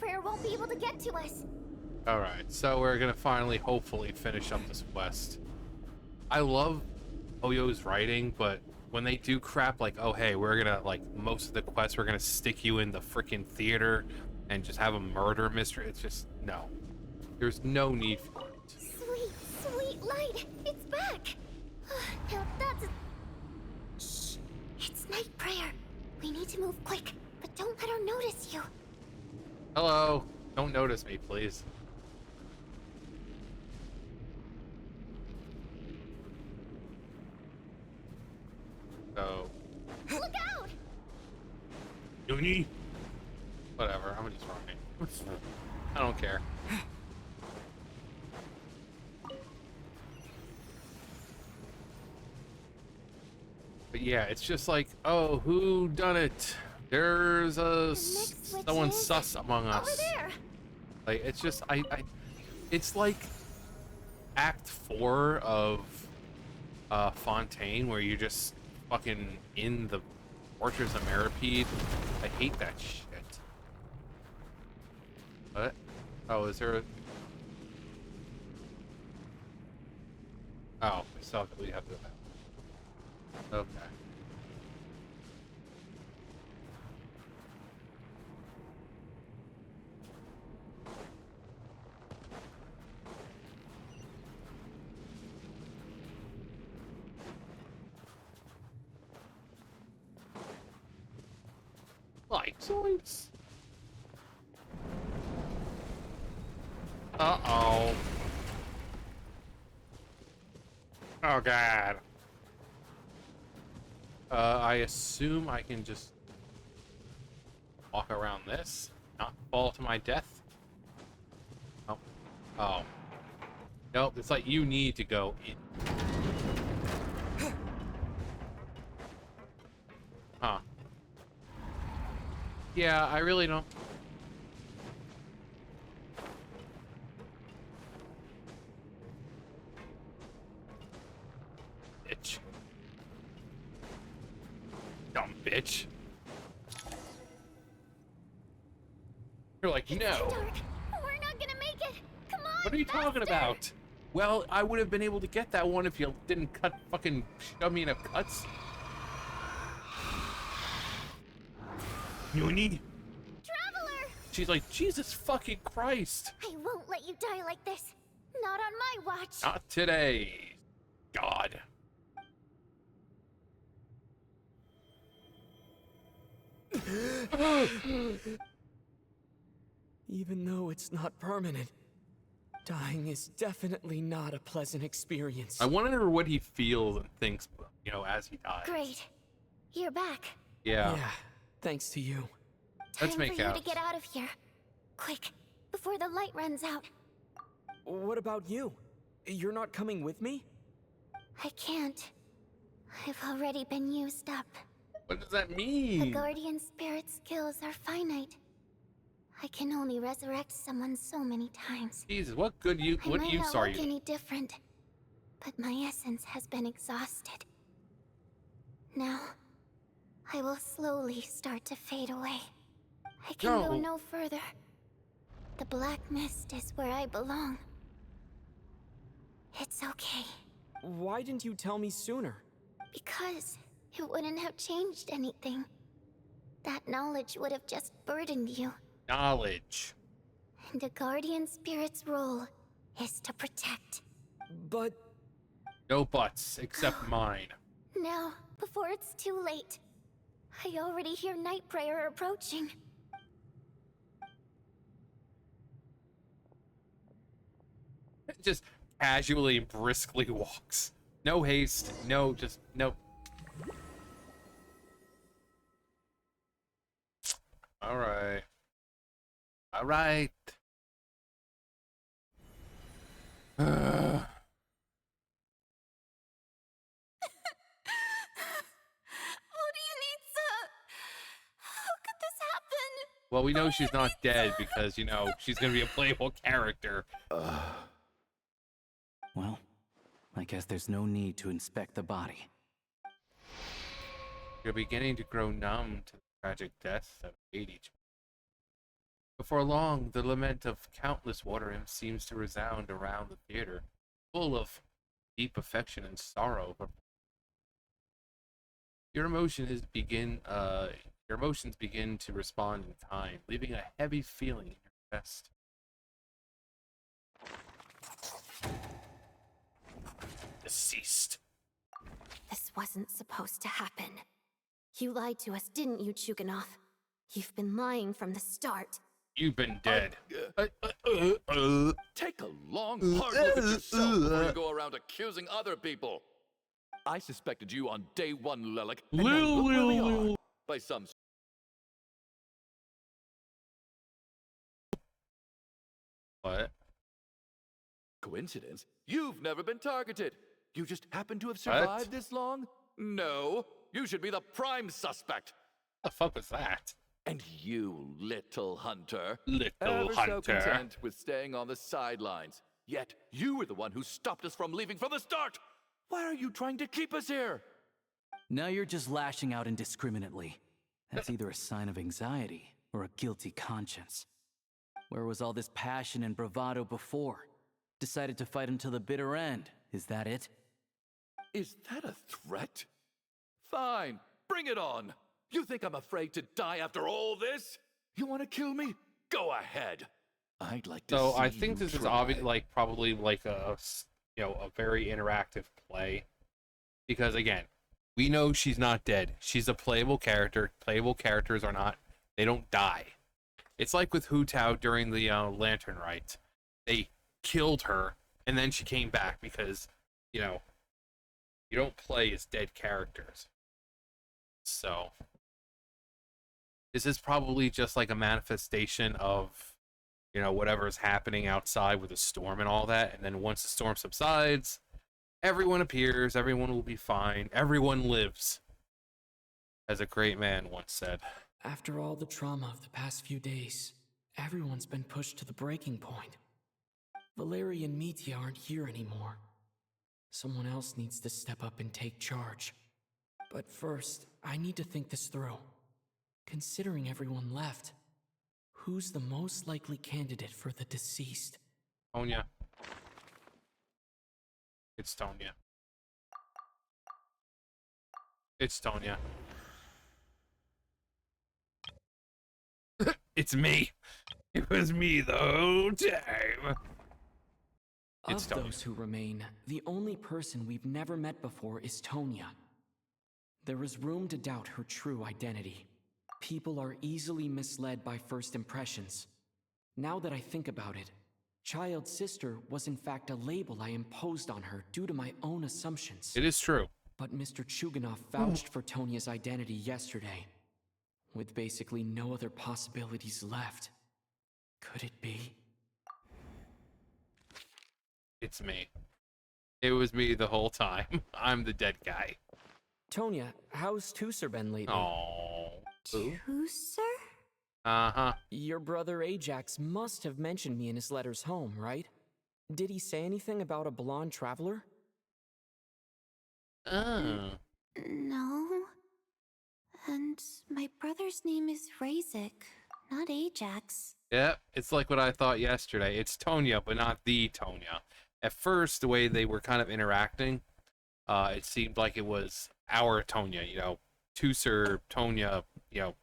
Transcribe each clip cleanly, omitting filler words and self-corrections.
prayer won't be able to get to us. Alright, so we're gonna finally, hopefully, finish up this quest. I love Oyo's writing, but when they do crap like, oh hey, we're gonna, like, most of the quests, we're gonna stick you in the freaking theater and just have a murder mystery, it's just, no. There's no need for it. Sweet, sweet light! It's back! Now that's a... Shh! It's night prayer. We need to move quick, but don't let her notice you. Hello. Don't notice me, please. So... Look out! Yoni? Whatever, I'm just running. I don't care. But yeah, it's just like, oh, who done it? There's a someone sus among us. Over there. Like, it's just it's like Act 4 of Fontaine, where you're just fucking in the Fortress of Meripede. I hate that shit. What? Oh, is there a... Oh, we still have to do that. Okay. Light zoinks. Uh-oh. Oh, God. I assume I can just walk around this, not fall to my death. Oh. Oh. Nope, it's like you need to go in. Huh. Yeah, I really don't. Bitch. Dumb bitch. You're like, no. Dark. We're not gonna make it. Come on. What are you talking about? Well, I would have been able to get that one if you didn't shove me in a cuts. Nuni? Traveler! She's like, Jesus fucking Christ. I won't let you die like this. Not on my watch. Not today. God. Even though it's not permanent, dying is definitely not a pleasant experience. I wonder what he feels and thinks, you know, as he dies. Great. You're back. Yeah. Yeah, thanks to you. Let's Time make for you out. to get out of here. Quick, before the light runs out. What about you? You're not coming with me? I can't. I've already been used up. What does that The mean? guardian spirit's skills are finite. I can only resurrect someone so many times. Jesus, what use I might not are look you? any different, but my essence has been exhausted. Now, I will slowly start to fade away. I can go no further. The black mist is where I belong. It's okay. Why didn't you tell me sooner? Because it wouldn't have changed anything. That knowledge would have just burdened you. Knowledge. And a guardian spirit's role is to protect. But... No buts, except mine. Now, before it's too late, I already hear night prayer approaching. Just casually, briskly walks. No haste, no, just, nope. Alright. Alright. What do you need, sir? How could this happen? Well, we know she's not dead because, you know, she's gonna be a playable character. Well, I guess there's no need to inspect the body. You're beginning to grow numb to the tragic deaths of 80. Before long, the lament of countless water nymphs seems to resound around the theater, full of deep affection and sorrow. Your emotions begin to respond in time, leaving a heavy feeling in your chest. Deceased. This wasn't supposed to happen. You lied to us, didn't you, Chuganov? You've been lying from the start. You've been dead. Take a long, hard look at yourself before you go around accusing other people. I suspected you on day one, Lelik, and now look where we are. By some What? coincidence, you've never been targeted. You just happen to have survived this long? No, you should be the prime suspect. The fuck was that? And you, little hunter, Little ever hunter. so content with staying on the sidelines. Yet you were the one who stopped us from leaving from the start. Why are you trying to keep us here? Now you're just lashing out indiscriminately. That's either a sign of anxiety or a guilty conscience. Where was all this passion and bravado before? Decided to fight until the bitter end. Is that it? Is that a threat? Fine, bring it on. You think I'm afraid to die after all this? You want to kill me? Go ahead. I'd like to So see I think you this is try. obvious, like probably like a very interactive play, because again, we know she's not dead. She's a playable character. Playable characters are not. They don't die. It's like with Hu Tao during the Lantern Rite. They killed her, and then she came back because, you don't play as dead characters. So, this is probably just like a manifestation of, whatever is happening outside with the storm and all that. And then once the storm subsides, everyone appears, everyone will be fine, everyone lives. As a great man once said. After all the trauma of the past few days, everyone's been pushed to the breaking point. Valeria and Mitya aren't here anymore. Someone else needs to step up and take charge. But first, I need to think this through. Considering everyone left, who's the most likely candidate for the deceased? Tonya. It's Tonya. It's Tonya. It's me. It was me the whole time. It's Of Tonya. those who remain, the only person we've never met before is Tonya. There is room to doubt her true identity. People are easily misled by first impressions. Now that I think about it, Child Sister was in fact a label I imposed on her due to my own assumptions. It is true. But Mr. Chuganov vouched for Tonya's identity yesterday, with basically no other possibilities left. Could it be? It's me. It was me the whole time. I'm the dead guy. Tonya, how's Tusser been lately? Oh. Tusser? Uh-huh. Your brother Ajax must have mentioned me in his letters home, right? Did he say anything about a blonde traveler? Oh. No. And my brother's name is Razik, not Ajax. Yep, it's like what I thought yesterday. It's Tonya, but not the Tonya. At first, the way they were kind of interacting, it seemed like it was our Tonya, Tusser, Tonya,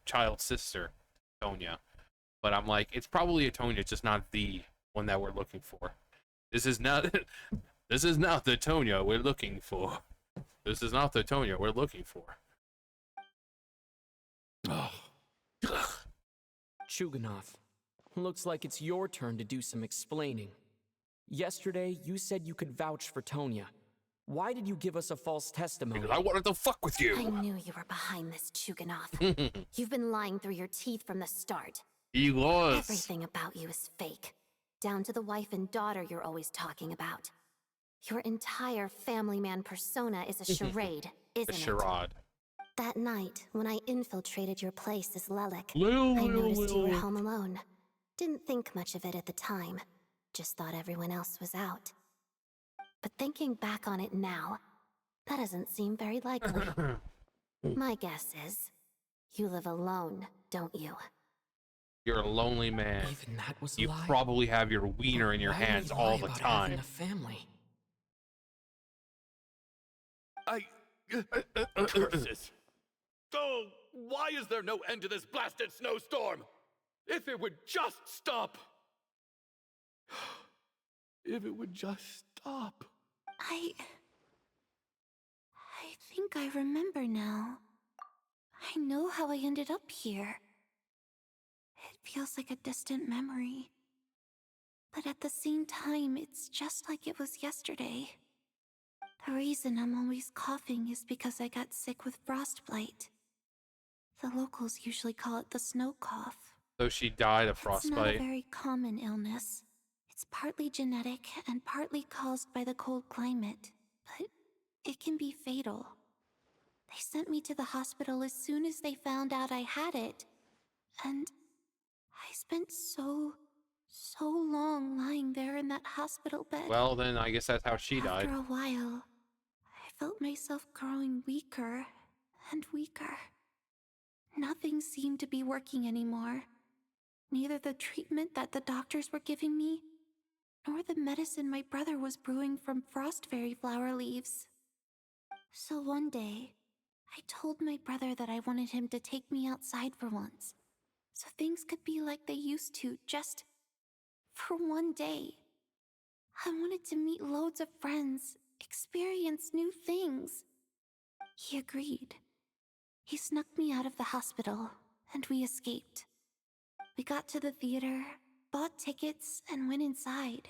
child sister Tonya. But I'm like, it's probably a Tonya, just not the one that we're looking for. This is not the Tonya we're looking for. This is not the Tonya we're looking for. Oh, Chuganov, looks like it's your turn to do some explaining. Yesterday, you said you could vouch for Tonya. Why did you give us a false testimony? Because I wanted to fuck with you. I knew you were behind this, Chuganov. You've been lying through your teeth from the start. He was. Everything about you is fake, down to the wife and daughter you're always talking about. Your entire family man persona is a charade, A isn't it? charade. That night, when I infiltrated your place as Lelik, I noticed you were home alone. Didn't think much of it at the time. Just thought everyone else was out. But thinking back on it now, that doesn't seem very likely. My guess is, you live alone, don't you? You're a lonely man. Even that was a You lie? probably have your wiener in your Why would hands he all lie the about having time. a family? Curses! Oh, why is there no end to this blasted snowstorm? If it would just stop! If it would just stop. I think I remember now. I know how I ended up here. It feels like a distant memory. But at the same time, it's just like it was yesterday. The reason I'm always coughing is because I got sick with frostbite. The locals usually call it the snow cough. So she died of It's not a frostbite. very common illness. It's partly genetic and partly caused by the cold climate, but it can be fatal. They sent me to the hospital as soon as they found out I had it, and I spent so long lying there in that hospital bed. Well, then I guess that's how she died. After a while, I felt myself growing weaker and weaker. Nothing seemed to be working anymore. Neither the treatment that the doctors were giving me, nor the medicine my brother was brewing from frost fairy flower leaves. So one day, I told my brother that I wanted him to take me outside for once, so things could be like they used to, just for one day. I wanted to meet loads of friends, experience new things. He agreed. He snuck me out of the hospital, and we escaped. We got to the theater, bought tickets, and went inside.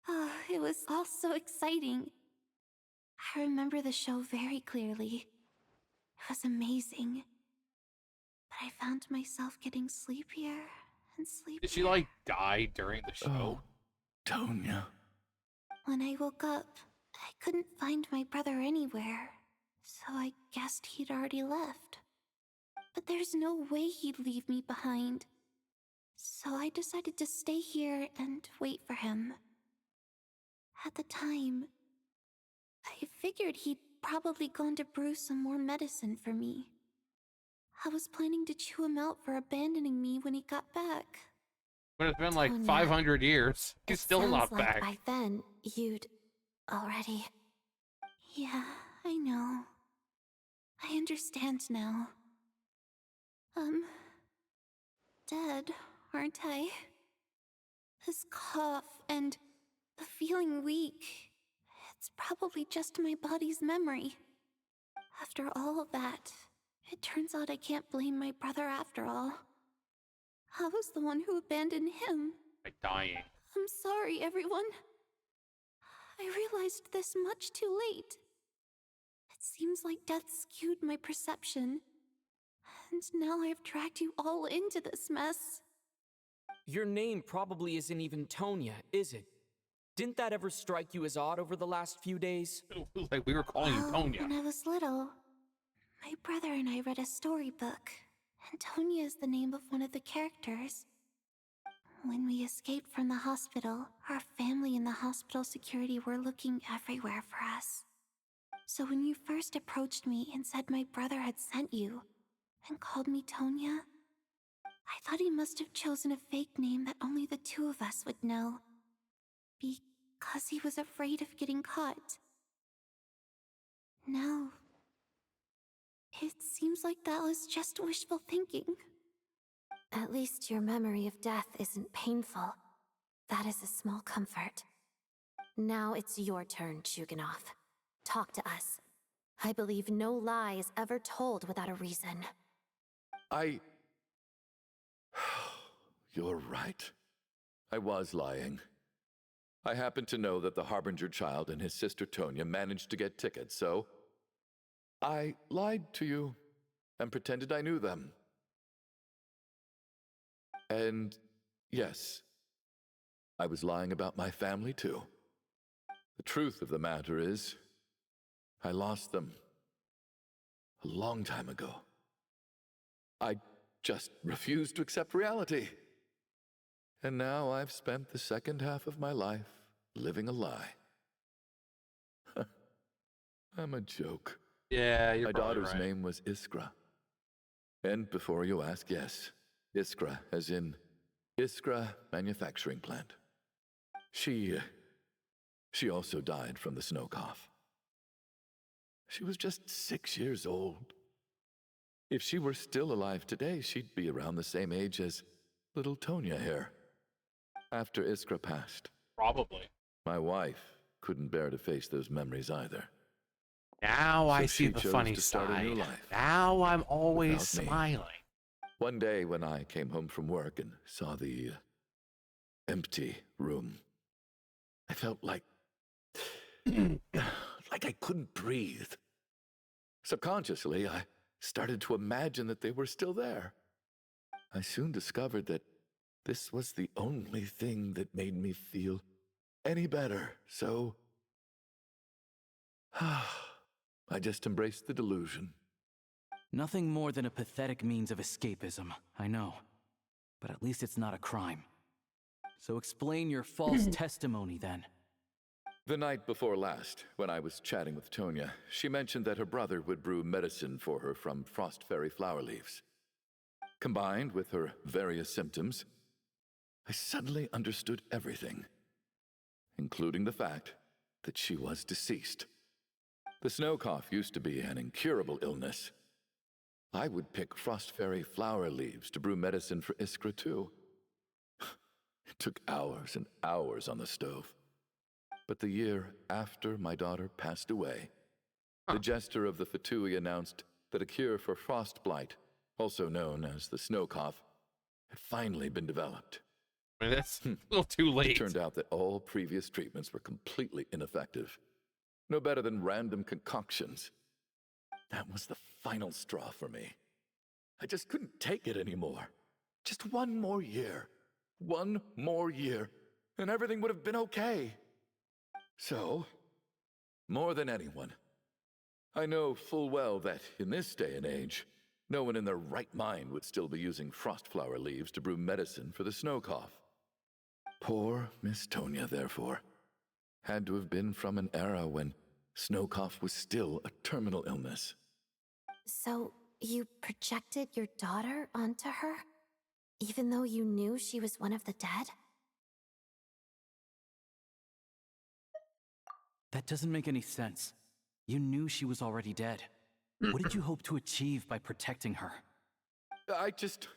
Oh, it was all so exciting. I remember the show very clearly. It was amazing. But I found myself getting sleepier and sleepier. Did she, like, die during the show? Oh, Tonya. When I woke up, I couldn't find my brother anywhere, so I guessed he'd already left. But there's no way he'd leave me behind. So I decided to stay here and wait for him. At the time, I figured he'd probably gone to brew some more medicine for me. I was planning to chew him out for abandoning me when he got back. But it's been like Tonya, 500 years. He's still not like back. by then, you'd already... Yeah, I know. I understand now. Dead, aren't I? This cough and the feeling weak, it's probably just my body's memory. After all of that, it turns out I can't blame my brother after all. I was the one who abandoned him. Like dying. I'm sorry, everyone. I realized this much too late. It seems like death skewed my perception. And now I've dragged you all into this mess. Your name probably isn't even Tonya, is it? Didn't that ever strike you as odd over the last few days? It was like we were calling you Tonya. When I was little, my brother and I read a storybook, and Tonya is the name of one of the characters. When we escaped from the hospital, our family and the hospital security were looking everywhere for us. So when you first approached me and said my brother had sent you, and called me Tonya, I thought he must have chosen a fake name that only the two of us would know. Because he was afraid of getting caught. Now, it seems like that was just wishful thinking. At least your memory of death isn't painful. That is a small comfort. Now it's your turn, Chuganov. Talk to us. I believe no lie is ever told without a reason. You're right. I was lying. I happen to know that the Harbinger child and his sister Tonya managed to get tickets, so I lied to you and pretended I knew them. And yes, I was lying about my family too. The truth of the matter is, I lost them a long time ago. I just refused to accept reality. And now I've spent the second half of my life living a lie. I'm a joke. Yeah, you're My probably daughter's right. name was Iskra. And before you ask, yes, Iskra, as in Iskra Manufacturing Plant. She also died from the snow cough. She was just 6 years old. If she were still alive today, she'd be around the same age as little Tonya here. After Iskra passed, Probably. my wife couldn't bear to face those memories either. Now I So see she the chose funny to start a new side. life Now I'm always without me. smiling. One day when I came home from work and saw the empty room, I felt like I couldn't breathe. Subconsciously, I started to imagine that they were still there. I soon discovered that this was the only thing that made me feel any better, so I just embraced the delusion. Nothing more than a pathetic means of escapism, I know. But at least it's not a crime. So explain your false testimony, then. The night before last, when I was chatting with Tonya, she mentioned that her brother would brew medicine for her from frost fairy flower leaves. Combined with her various symptoms, I suddenly understood everything, including the fact that she was deceased. The snow cough used to be an incurable illness. I would pick frost fairy flower leaves to brew medicine for Iskra too. It took hours and hours on the stove. But the year after my daughter passed away, the jester of the Fatui announced that a cure for frost blight, also known as the snow cough, had finally been developed. I mean, that's a little too late. It turned out that all previous treatments were completely ineffective. No better than random concoctions. That was the final straw for me. I just couldn't take it anymore. Just one more year. One more year, and everything would have been okay. So, more than anyone, I know full well that in this day and age, no one in their right mind would still be using frost flower leaves to brew medicine for the snow cough. Poor Miss Tonya, therefore, had to have been from an era when snow cough was still a terminal illness. So, you projected your daughter onto her? Even though you knew she was one of the dead? That doesn't make any sense. You knew she was already dead. What did you hope to achieve by protecting her? I just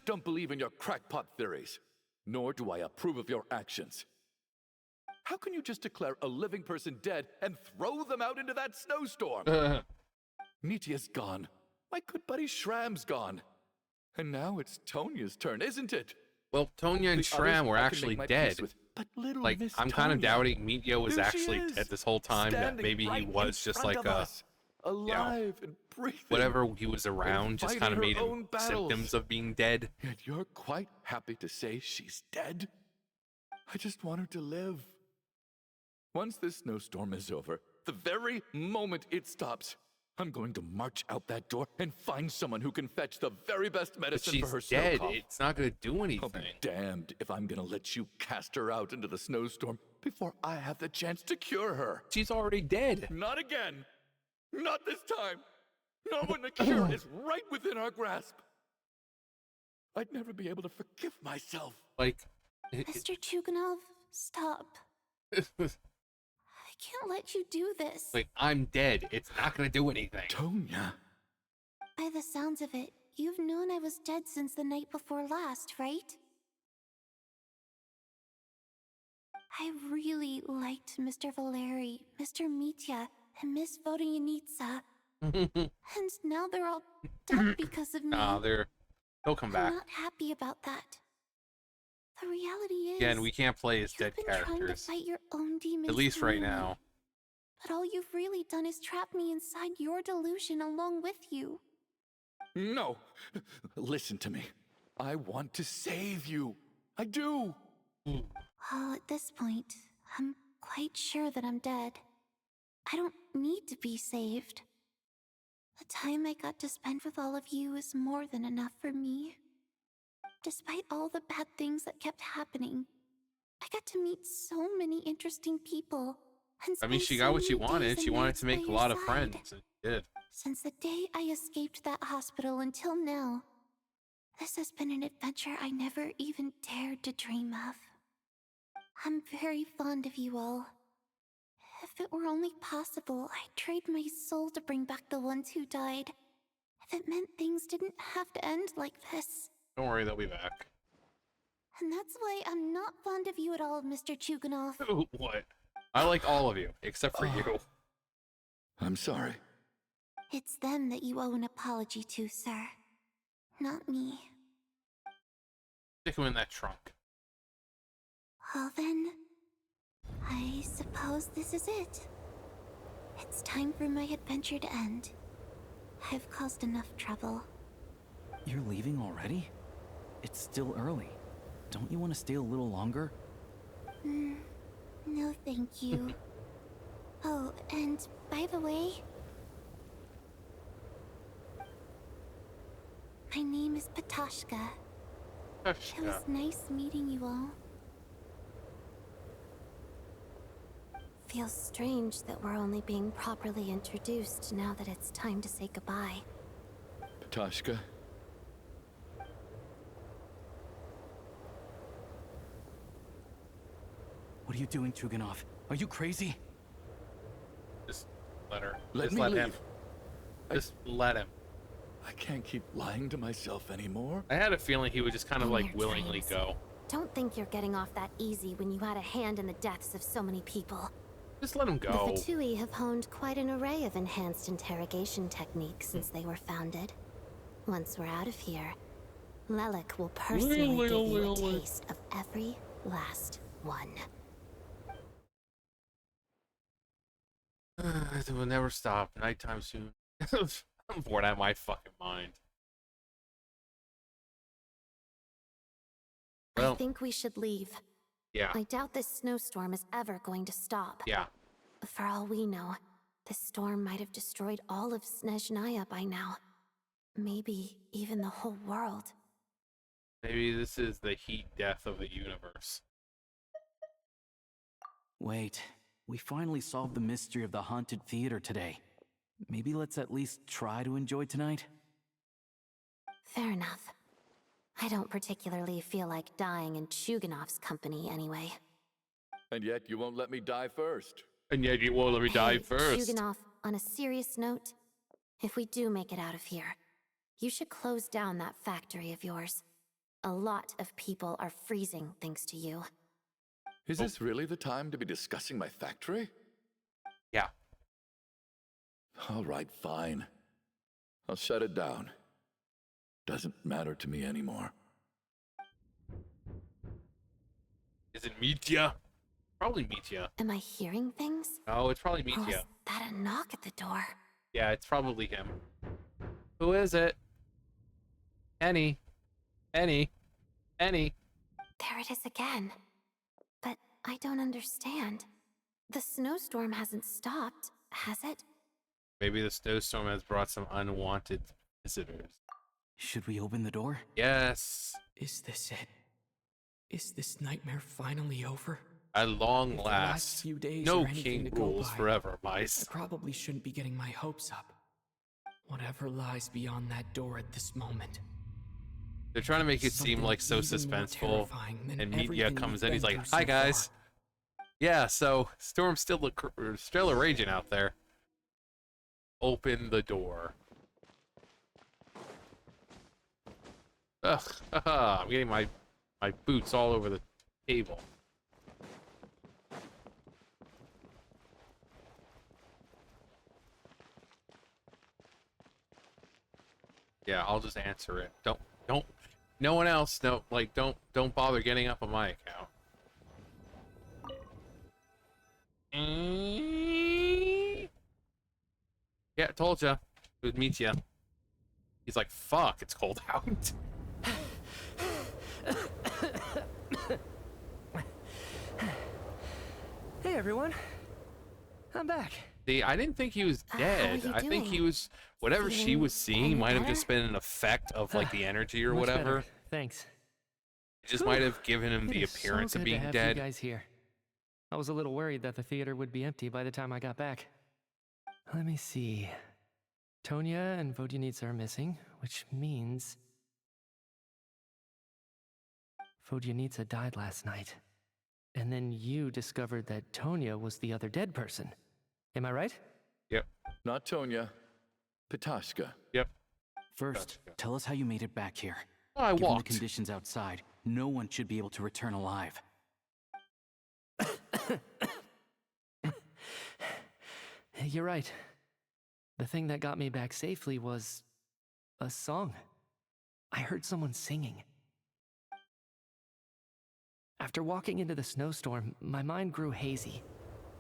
don't believe in your crackpot theories, nor do I approve of your actions. How can you just declare a living person dead and throw them out into that snowstorm? Nitia's gone. My good buddy Shram's gone. And now it's Tonya's turn, isn't it? Well, Tonya and The Shram others were I can actually make my dead. peace with, but little Like, Miss I'm kind of Tonya, doubting Meteor was there she actually is, dead this whole time. That standing maybe he right in was just front like of us, alive and breathing. whatever he was around just kind of fighting made her him own battles. symptoms of being dead. Yet you're quite happy to say she's dead? I just want her to live. Once this snowstorm is over, the very moment it stops, I'm going to march out that door and find someone who can fetch the very best But medicine she's for her snow dead. cough. It's not going to do I'll anything. be damned if I'm gonna let you cast her out into the snowstorm before I have the chance to cure her. She's already dead. Not again. Not this time. Not when the cure is right within our grasp. I'd never be able to forgive myself. Like, Mr. Chuganov, stop. I can't let you do this. like, I'm dead. It's not going to do anything. Tonya. By the sounds of it, you've known I was dead since the night before last, right? I really liked Mr. Valeri, Mr. Mitya, and Miss Vodyanitsa. And now they're all dead because of me. Nah, they'll come back. I'm not happy about that. The reality is, Again, we can't play as you've dead been trying to characters. fight your own demons At least right through me. now. But all you've really done is trap me inside your delusion along with you. No. Listen to me. I want to save you. I do. Well, at this point, I'm quite sure that I'm dead. I don't need to be saved. The time I got to spend with all of you is more than enough for me. Despite all the bad things that kept happening, I got to meet so many interesting people. And I mean, spend she so got what she many wanted. days She and wanted nights to by make a your lot of side. friends. And she did. Since the day I escaped that hospital until now, This has been an adventure I never even dared to dream of. I'm very fond of you all. If it were only possible, I'd trade my soul to bring back the ones who died. If it meant things didn't have to end like this. Don't worry, they'll be back. And that's why I'm not fond of you at all, Mr. Chuganov. What? I like all of you, except for you. I'm sorry. It's them that you owe an apology to, sir. Not me. Stick him in that trunk. Well then, I suppose this is it. It's time for my adventure to end. I've caused enough trouble. You're leaving already? It's still early. Don't you want to stay a little longer? No thank you. Oh, and by the way, my name is Patashka. It was nice meeting you all. Feels strange that we're only being properly introduced now that it's time to say goodbye. Patashka, What are you doing, Chuganov? Are you crazy? Just let her. Let Just me let him. leave. Just let him. I can't keep lying to myself anymore. I had a feeling he would just kind of In like your willingly dreams. go. Don't think you're getting off that easy when you had a hand in the deaths of so many people. Just let him The go. Fatui have honed quite an array of enhanced interrogation techniques since they were founded. Once we're out of here, Lelik will personally give you a taste of every last one. It will never stop. Nighttime soon. I'm bored out of my fucking mind. I Well, think we should leave. yeah, I doubt this snowstorm is ever going to stop. yeah. For all we know, this storm might have destroyed all of Snezhnaya by now. Maybe even the whole world. Maybe this is the heat death of the universe. Wait, we finally solved the mystery of the haunted theater today. Maybe let's at least try to enjoy tonight? Fair enough. I don't particularly feel like dying in Chuganov's company anyway. And yet you won't let me die first. And yet you won't let me die Hey, first. Chuganov, on a serious note, if we do make it out of here, you should close down that factory of yours. A lot of people are freezing thanks to you. Is this really the time to be discussing my factory? Yeah. All right, fine. I'll shut it down. Doesn't matter to me anymore. Is it Mitya? Probably Mitya. Am I hearing things? Oh, it's probably Or was Mitya. that a knock at the door? Yeah, it's probably him. Who is it? Annie. Annie. Annie. There it is again. But I don't understand. The snowstorm hasn't stopped, has it? Maybe the snowstorm has brought some unwanted visitors. Should we open the door? Yes. Is this it? Is this nightmare finally over? At long If the last. few days No are anything to king go rules by, forever, I mice. probably shouldn't be getting my hopes up. Whatever lies beyond that door at this moment. They're trying to make it seem Something like so even more suspenseful. terrifying than And Mitya everything comes we've in, he's been like, through "Hi so guys." far. Yeah, so storm's still raging out there. Open the door. Ugh, haha, I'm getting my boots all over the table. Yeah, I'll just answer it. Don't, no one else, no, like, don't bother getting up on my account. Yeah, told ya. It was Mitya. He's like, fuck, it's cold out. Hey everyone, I'm back. See, I didn't think he was How are dead. you I think he doing? was, whatever she Feeling was seeing any might have better? just been an effect of like the energy or Much whatever. better, thanks. It just might have given him It the is so appearance of good being to have dead. You guys here. I was a little worried that the theater would be empty by the time I got back. Let me see. Tonya and Vodyanitsa are missing, which means Vodyanitsa died last night. And then you discovered that Tonya was the other dead person. Am I right? Yep. Not Tonya. Pitashka. Yep. First, tell us how you made it back here. I Given walked. the conditions outside, no one should be able to return alive. You're right. The thing that got me back safely was a song. I heard someone singing. After walking into the snowstorm, my mind grew hazy.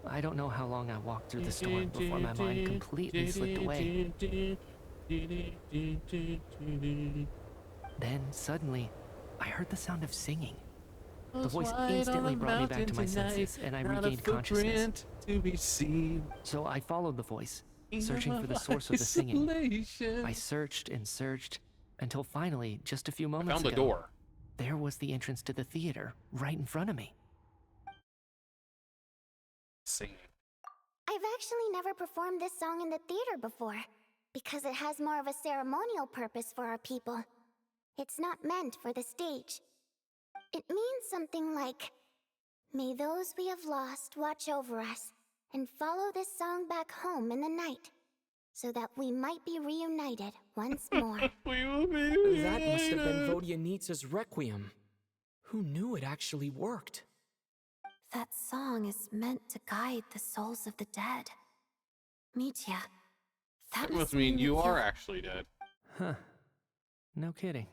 I don't know how long I walked through the storm before my mind completely slipped away. Then, suddenly, I heard the sound of singing. The voice instantly brought me back to my senses, and I regained consciousness. So I followed the voice, searching for the source of the singing. I searched and searched, until finally, just a few moments Found the ago, door. there was the entrance to the theater, right in front of me. Singing. I've actually never performed this song in the theater before, because it has more of a ceremonial purpose for our people. It's not meant for the stage. It means something like, "May those we have lost watch over us, and follow this song back home in the night, so that we might be reunited once more." We will be That must have been Vodyanitsa's Requiem. Who knew it actually worked? That song is meant to guide the souls of the dead. Mitya, that That must mean that you are actually dead. Huh. No kidding.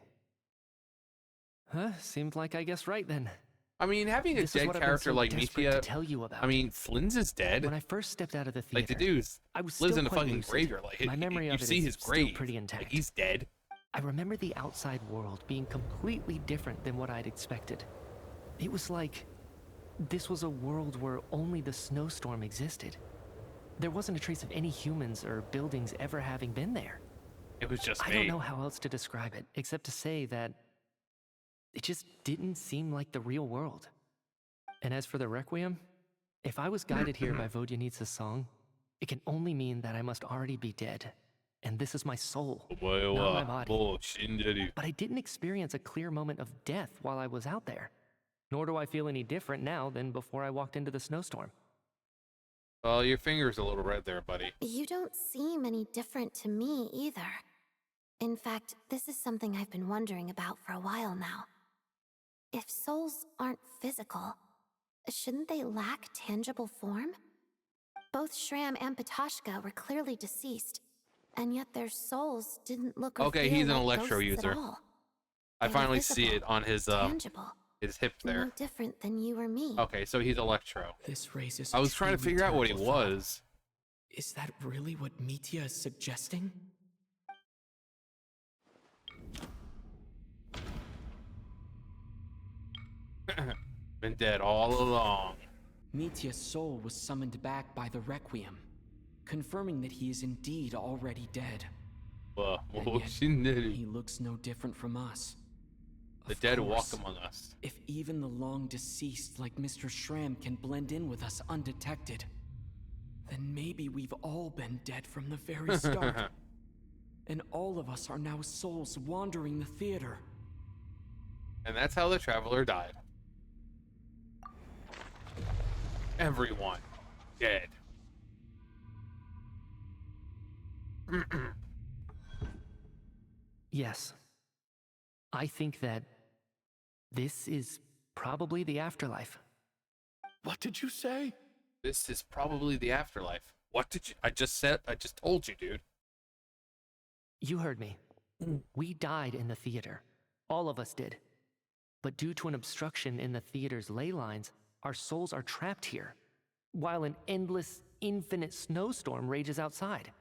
Huh? Seemed like I guessed right then. I mean, having a This is dead what I've been character so like desperate Mitya. to tell you about. I mean, Flynn's is dead. When I first stepped out of the theater, Like the dude I was lives still in a quite fucking lucid. graveyard. Like My memory you of it see is his still grave. pretty Like, intact. he's dead. I remember the outside world being completely different than what I'd expected. It was like this was a world where only the snowstorm existed. There wasn't a trace of any humans or buildings ever having been there. It was just I me. don't know how else to describe it, except to say that it just didn't seem like the real world. And as for the Requiem, if I was guided here by Vodyanitsa's song, it can only mean that I must already be dead. And this is my soul, not my body. But I didn't experience a clear moment of death while I was out there. Nor do I feel any different now than before I walked into the snowstorm. Well, your finger's a little red there, buddy. You don't seem any different to me either. In fact, this is something I've been wondering about for a while now. If souls aren't physical, shouldn't they lack tangible form? Both Shram and Pitashka were clearly deceased, and yet their souls didn't look or Okay, feel he's an like electro ghosts user. at all. I They were finally see visible, it on his tangible, hip there. no different than you or me. Okay, so he's electro. This raises I was trying to truly figure out what he terrible thought. was. Is that really what Mitya is suggesting? Been dead all along. Mitya's soul was summoned back by the Requiem, confirming that he is indeed already dead. And yet, he looks no different from us. The Of dead walk course, among us. If even the long deceased like Mr. Shram can blend in with us undetected, then maybe we've all been dead from the very start. And all of us are now souls wandering the theater. And that's how the traveler died. Everyone dead. Yes. I think that this is probably the afterlife. What did you say? This is probably the afterlife. What did you... I just told you, dude. You heard me. We died in the theater. All of us did. But due to an obstruction in the theater's ley lines, our souls are trapped here, while an endless, infinite snowstorm rages outside.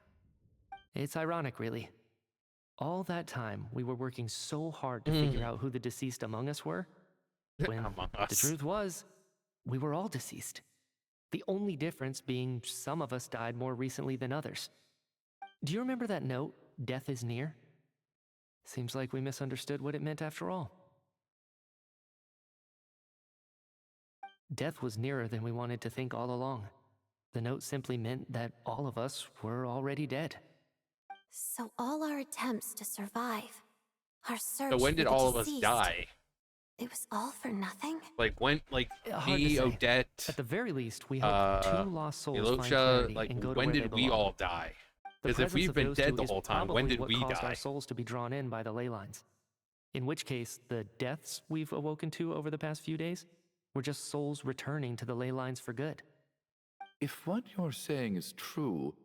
It's ironic, really. All that time, we were working so hard to figure out who the deceased among us were, when Among us. the truth was, we were all deceased. The only difference being some of us died more recently than others. Do you remember that note, "Death is near"? Seems like we misunderstood what it meant after all. Death was nearer than we wanted to think all along. The note simply meant that all of us were already dead. So all our attempts to survive, our search So when for did the all of us deceased, die? It was all for nothing? Like when, like Hard to me, say. Odette, At the very least, we hope two lost souls find Elisha, clarity like and go to when where they did we belong. all die? The Because if presence we've of been those dead two the is whole time, when probably did what we caused die? our souls to be drawn in by the ley lines. In which case, the deaths we've awoken to over the past few days were just souls returning to the ley lines for good. If what you're saying is true,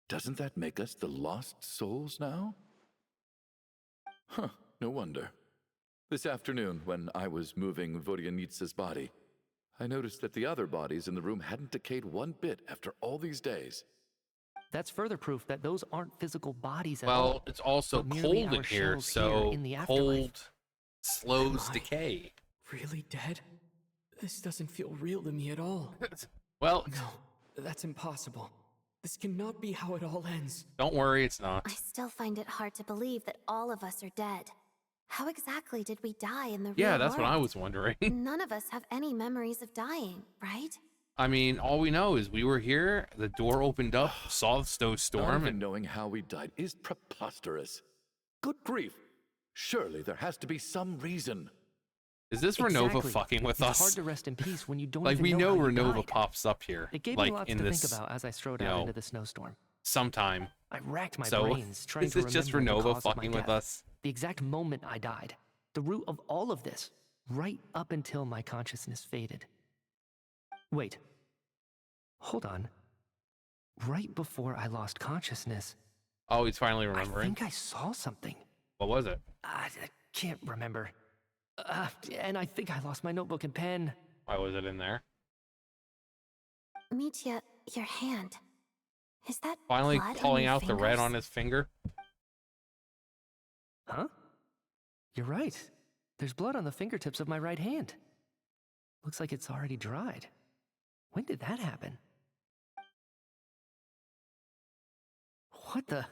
doesn't that make us the lost souls now? Huh, no wonder. This afternoon, when I was moving Vodyanitsa's body, I noticed that the other bodies in the room hadn't decayed one bit after all these days. That's further proof that those aren't physical bodies at all. Well, it's also but merely cold in our here, shells so in the afterlife. cold slows Am I decay. really dead? This doesn't feel real to me at all. Well, No, that's impossible. This cannot be how it all ends. don't worry, it's not. I still find it hard to believe that all of us are dead. How exactly did we die in the real Yeah, that's world? what I was wondering. None of us have any memories of dying, right? I mean, all we know is we were here, the door opened up, saw the Not snowstorm, even and knowing how we died is preposterous. Good grief. Surely there has to be some reason. is this Renova Exactly. fucking with It's us? hard to rest in peace when you don't Like, even we know know how you Renova died. pops up here, It gave like me lots in to this think about as I strode you out know, into the snowstorm. sometime. I racked my So, brains trying is to this just remember the Renova cause of my fucking with death, us? the exact moment I died, the root of all of this, right up until my consciousness faded. Wait. Hold on. Right before I lost consciousness, Oh, he's finally I remembering. think I saw something. What was it? I can't remember. And I think I lost my notebook and pen. Why was it in there? Mitya, your hand. Is that Finally blood pulling on your out the red fingers? on his finger? Huh? You're right. There's blood on the fingertips of my right hand. Looks like it's already dried. When did that happen? What the?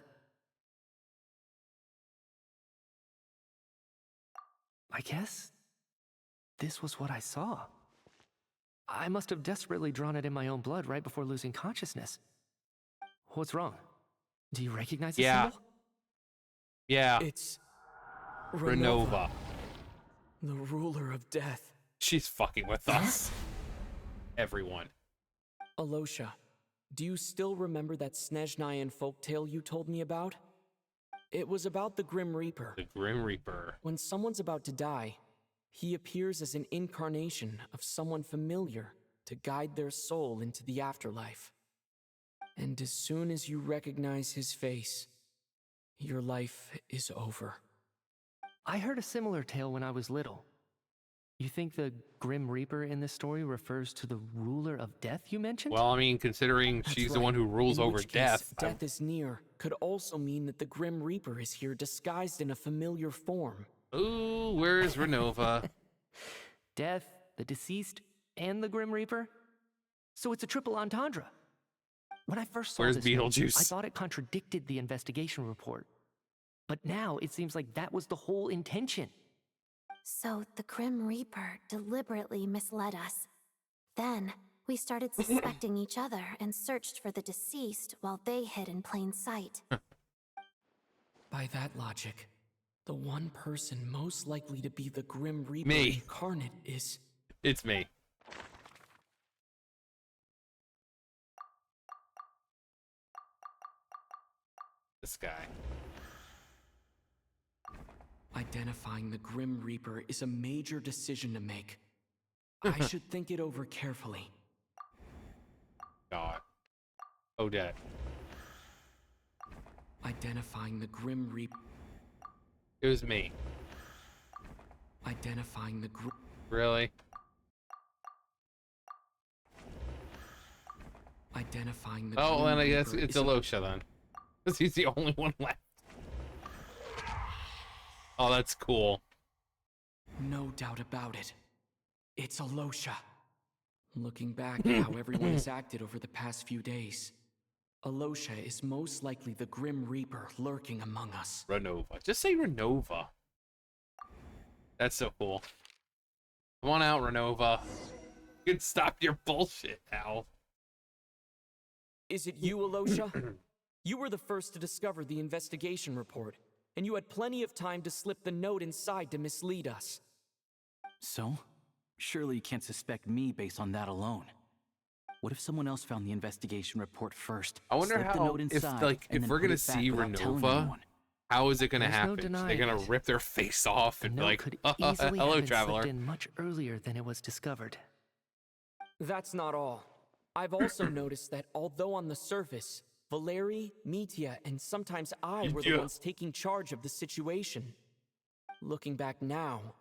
I guess this was what I saw. I must have desperately drawn it in my own blood right before losing consciousness. What's wrong? Do you recognize the Yeah. symbol? Yeah, It's Renova. the ruler of death. She's fucking with us. Everyone. Alosha, do you still remember that Snezhnayan folktale you told me about? It was about the Grim Reaper. The Grim Reaper. When someone's about to die, he appears as an incarnation of someone familiar to guide their soul into the afterlife. And as soon as you recognize his face, your life is over. I heard a similar tale when I was little. You think the Grim Reaper in this story refers to the ruler of death you mentioned? Well, I mean, considering That's she's the right. one who rules In over which case, death. Death is near could also mean that the Grim Reaper is here disguised in a familiar form. Ooh, where's Renova? Death, the deceased, and the Grim Reaper? So it's a triple entendre. When I first saw Where's this note, Beetlejuice? I thought it contradicted the investigation report. But now it seems like that was the whole intention. So the Grim Reaper deliberately misled us. Then we started suspecting each other and searched for the deceased while they hid in plain sight. By that logic, the one person most likely to be the Grim Reaper Me. incarnate is... It's me. This guy. Identifying the Grim Reaper is a major decision to make. I should think it over carefully. God. Odette. Identifying the Grim Reaper... It was me. Identifying the Grim... Really? Identifying the Oh, Grim then I guess Reaper it's is a- Alosha then. Because he's the only one left. Oh, that's cool. No doubt about it. It's Alosha. Looking back at how everyone has acted over the past few days, Alosha is most likely the Grim Reaper lurking among us. Renova. Just say Renova. That's so cool. Come on out, Renova. You can stop your bullshit now. Is it you, Alosha? You were the first to discover the investigation report, and you had plenty of time to slip the note inside to mislead us. So? Surely you can't suspect me based on that alone. What if someone else found the investigation report first? I wonder slipped the how, note inside, if and then we're put gonna it back see without telling RENOVA, anyone? how is it gonna There's no happen? They're denying gonna it. rip their face off The and be note like, could "Oh, easily hello, have been traveler." slipped in much earlier than it was discovered. That's not all. I've also noticed that although on the surface, Valeri, Mitya, and sometimes I were the Mitya. ones taking charge of the situation. Looking back now,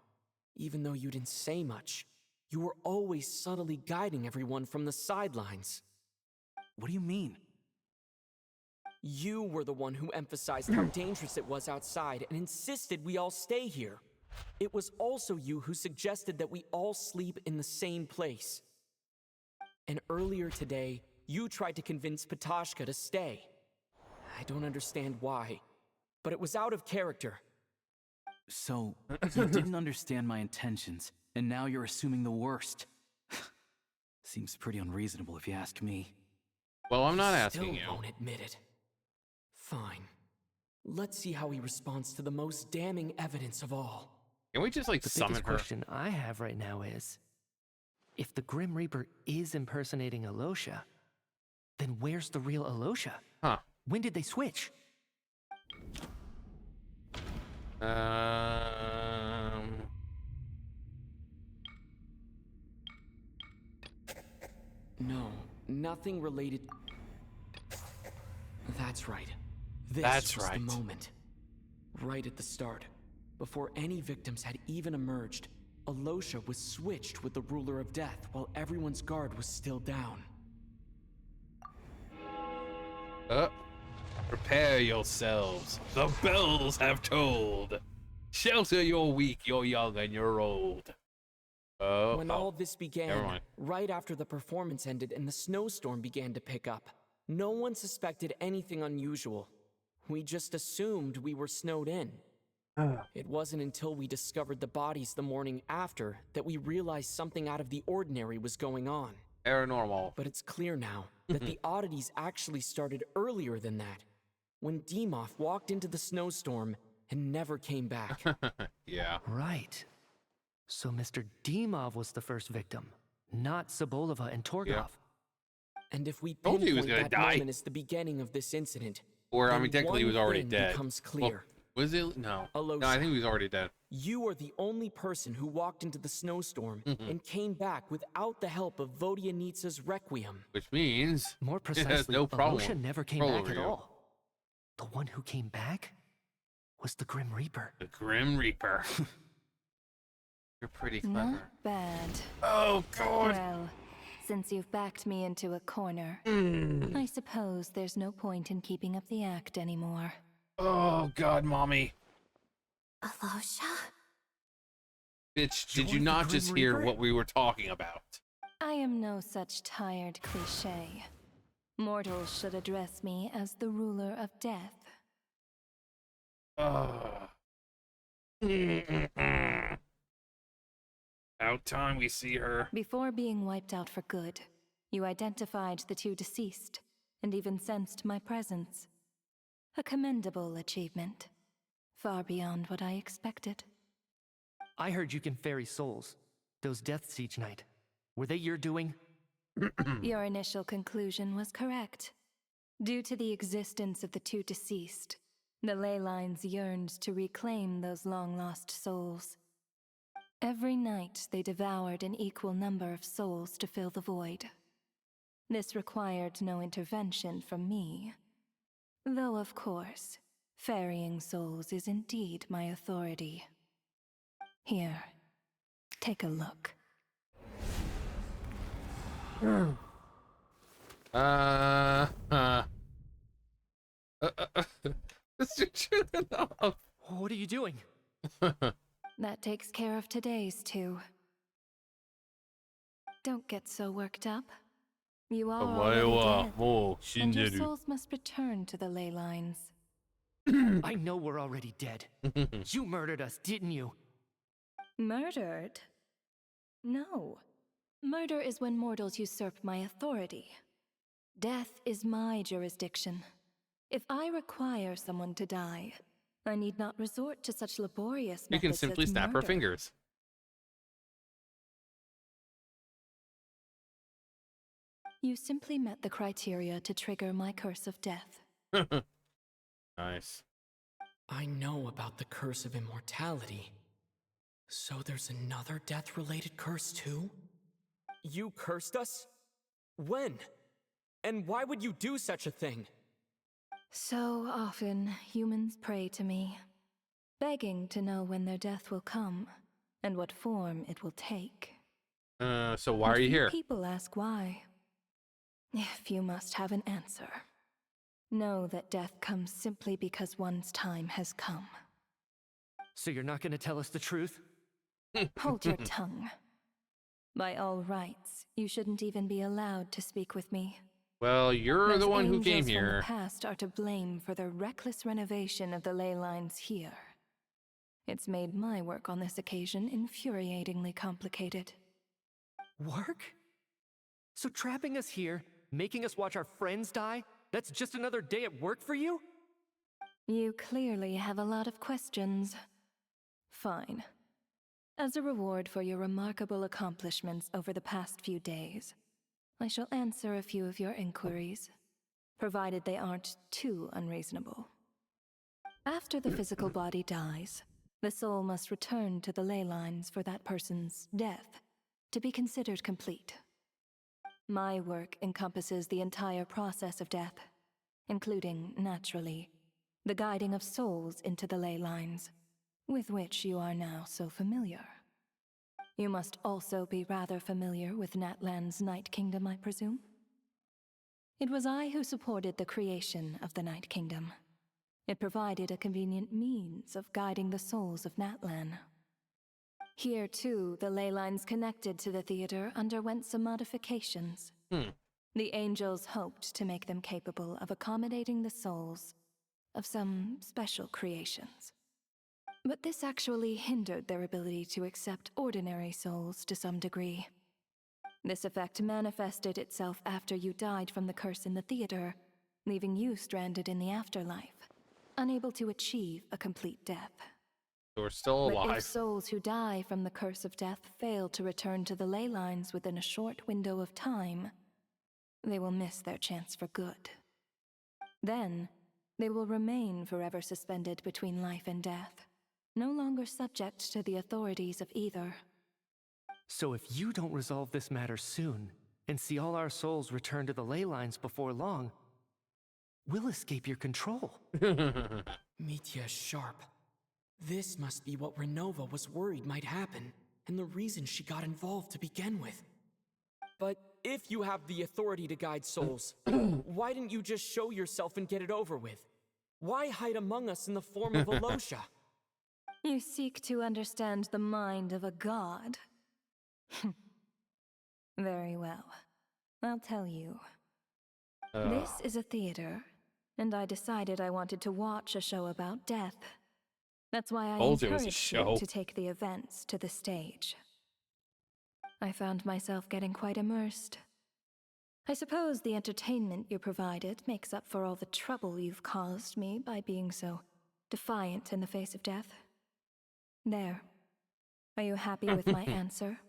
even though you didn't say much, you were always subtly guiding everyone from the sidelines. What do you mean? You were the one who emphasized how dangerous it was outside and insisted we all stay here. It was also you who suggested that we all sleep in the same place. And earlier today, you tried to convince Patashka to stay. I don't understand why, but it was out of character. So, you didn't understand my intentions, and now you're assuming the worst. Seems pretty unreasonable if you ask me. Well, I'm not asking Still you. won't admit it. Fine. Let's see how he responds to the most damning evidence of all. Can we just like The summon biggest her? question I have right now is, if the Grim Reaper is impersonating Alosha, then where's the real Alosha? Huh? When did they switch? No, nothing related. That's right. This That's was right. the moment. Right at the start, before any victims had even emerged, Alosha was switched with the Ruler of Death while everyone's guard was still down. Prepare yourselves. The bells have tolled. Shelter your weak, your young, and your old. When all this never began, mind. right after the performance ended and the snowstorm began to pick up, no one suspected anything unusual. We just assumed we were snowed in. It wasn't until we discovered the bodies the morning after that we realized something out of the ordinary was going on. Paranormal. But it's clear now that the oddities actually started earlier than that, when Dimov walked into the snowstorm and never came back. Yeah. Right. So Mr. Dimov was the first victim, not Sobolova and Torgov. Yeah. And if we Told you he was pinpoint gonna that die. moment as the beginning of this incident, Or, I then mean, technically he one was already thing dead. becomes Well, clear. was he? No. Alosha. No, I think he was already dead. You are the only person who walked into the snowstorm and came back without the help of Vodyanitsa's Requiem. Which means More it has precisely, no problem. Alosha never came control back over at you. all. The one who came back was the Grim Reaper. The Grim Reaper. You're pretty clever. Not bad. Oh, God. Well, since you've backed me into a corner, I suppose there's no point in keeping up the act anymore. Oh, God, Mommy. Alosha? Bitch, did you Join the not Grim just hear Reaper? what we were talking about? I am no such tired cliché. Mortals should address me as the ruler of death. About time we see her. Before being wiped out for good, you identified the two deceased, and even sensed my presence. A commendable achievement. Far beyond what I expected. I heard you can ferry souls. Those deaths each night. Were they your doing? Your initial conclusion was correct. Due to the existence of the two deceased, the ley lines yearned to reclaim those long-lost souls. Every night they devoured an equal number of souls to fill the void. This required no intervention from me. Though, of course, ferrying souls is indeed my authority. Here, take a look. What are you doing? That takes care of today's two. Don't get so worked up. You are already dead, and your souls must return to the ley lines. I know we're already dead. You murdered us, didn't you? Murdered? No. Murder is when mortals usurp my authority. Death is my jurisdiction. If I require someone to die, I need not resort to such laborious You can methods simply as snap her murder. fingers. you simply met the criteria to trigger my curse of death. Nice. I know about the curse of immortality. So there's another death-related curse too? You cursed us? When? And why would you do such a thing? So often, humans pray to me, begging to know when their death will come, and what form it will take. So why are But you few here? people ask why. If you must have an answer, know that death comes simply because one's time has come. So you're not gonna tell us the truth? Hold your tongue. By all rights, you shouldn't even be allowed to speak with me. Well, you're Those the one who came angels from here. the past are to blame for the reckless renovation of the ley lines here. It's made my work on this occasion infuriatingly complicated. Work? So trapping us here, making us watch our friends die, that's just another day at work for you? You clearly have a lot of questions. Fine. As a reward for your remarkable accomplishments over the past few days, I shall answer a few of your inquiries, provided they aren't too unreasonable. After the physical body dies, the soul must return to the ley lines for that person's death to be considered complete. My work encompasses the entire process of death, including, naturally, the guiding of souls into the ley lines, with which you are now so familiar. You must also be rather familiar with Natlan's Night Kingdom, I presume? It was I who supported the creation of the Night Kingdom. It provided a convenient means of guiding the souls of Natlan. Here, too, the ley lines connected to the theater underwent some modifications. The angels hoped to make them capable of accommodating the souls of some special creations. But this actually hindered their ability to accept ordinary souls to some degree. This effect manifested itself after you died from the curse in the theater, leaving you stranded in the afterlife, unable to achieve a complete death. So we're still But alive. if souls who die from the curse of death fail to return to the ley lines within a short window of time, they will miss their chance for good. Then, they will remain forever suspended between life and death, no longer subject to the authorities of either. So if you don't resolve this matter soon, and see all our souls return to the ley lines before long, we'll escape your control. Mitya's sharp. This must be what RENOVA was worried might happen, and the reason she got involved to begin with. But if you have the authority to guide souls, why didn't you just show yourself and get it over with? Why hide among us in the form of Alosha? You seek to understand the mind of a god. Very well. I'll tell you. This is a theater, and I decided I wanted to watch a show about death. That's why I Told you it was a encouraged show. you to take the events to the stage. I found myself getting quite immersed. I suppose the entertainment you provided makes up for all the trouble you've caused me by being so defiant in the face of death. There. Are you happy with my answer?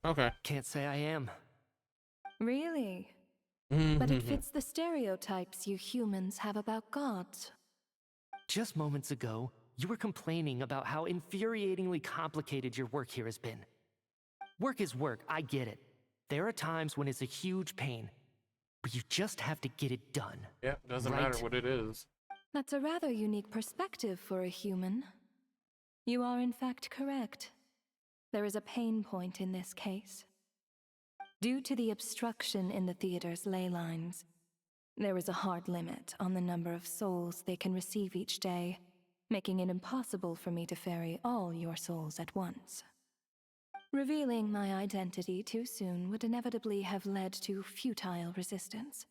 Okay. Can't say I am. Really? But it fits the stereotypes you humans have about gods. Just moments ago, you were complaining about how infuriatingly complicated your work here has been. Work is work, I get it. There are times when it's a huge pain, but you just have to get it done. Yeah, doesn't Right. matter what it is. That's a rather unique perspective for a human. You are in fact correct. There is a pain point in this case. Due to the obstruction in the theater's ley lines, there is a hard limit on the number of souls they can receive each day, making it impossible for me to ferry all your souls at once. Revealing my identity too soon would inevitably have led to futile resistance,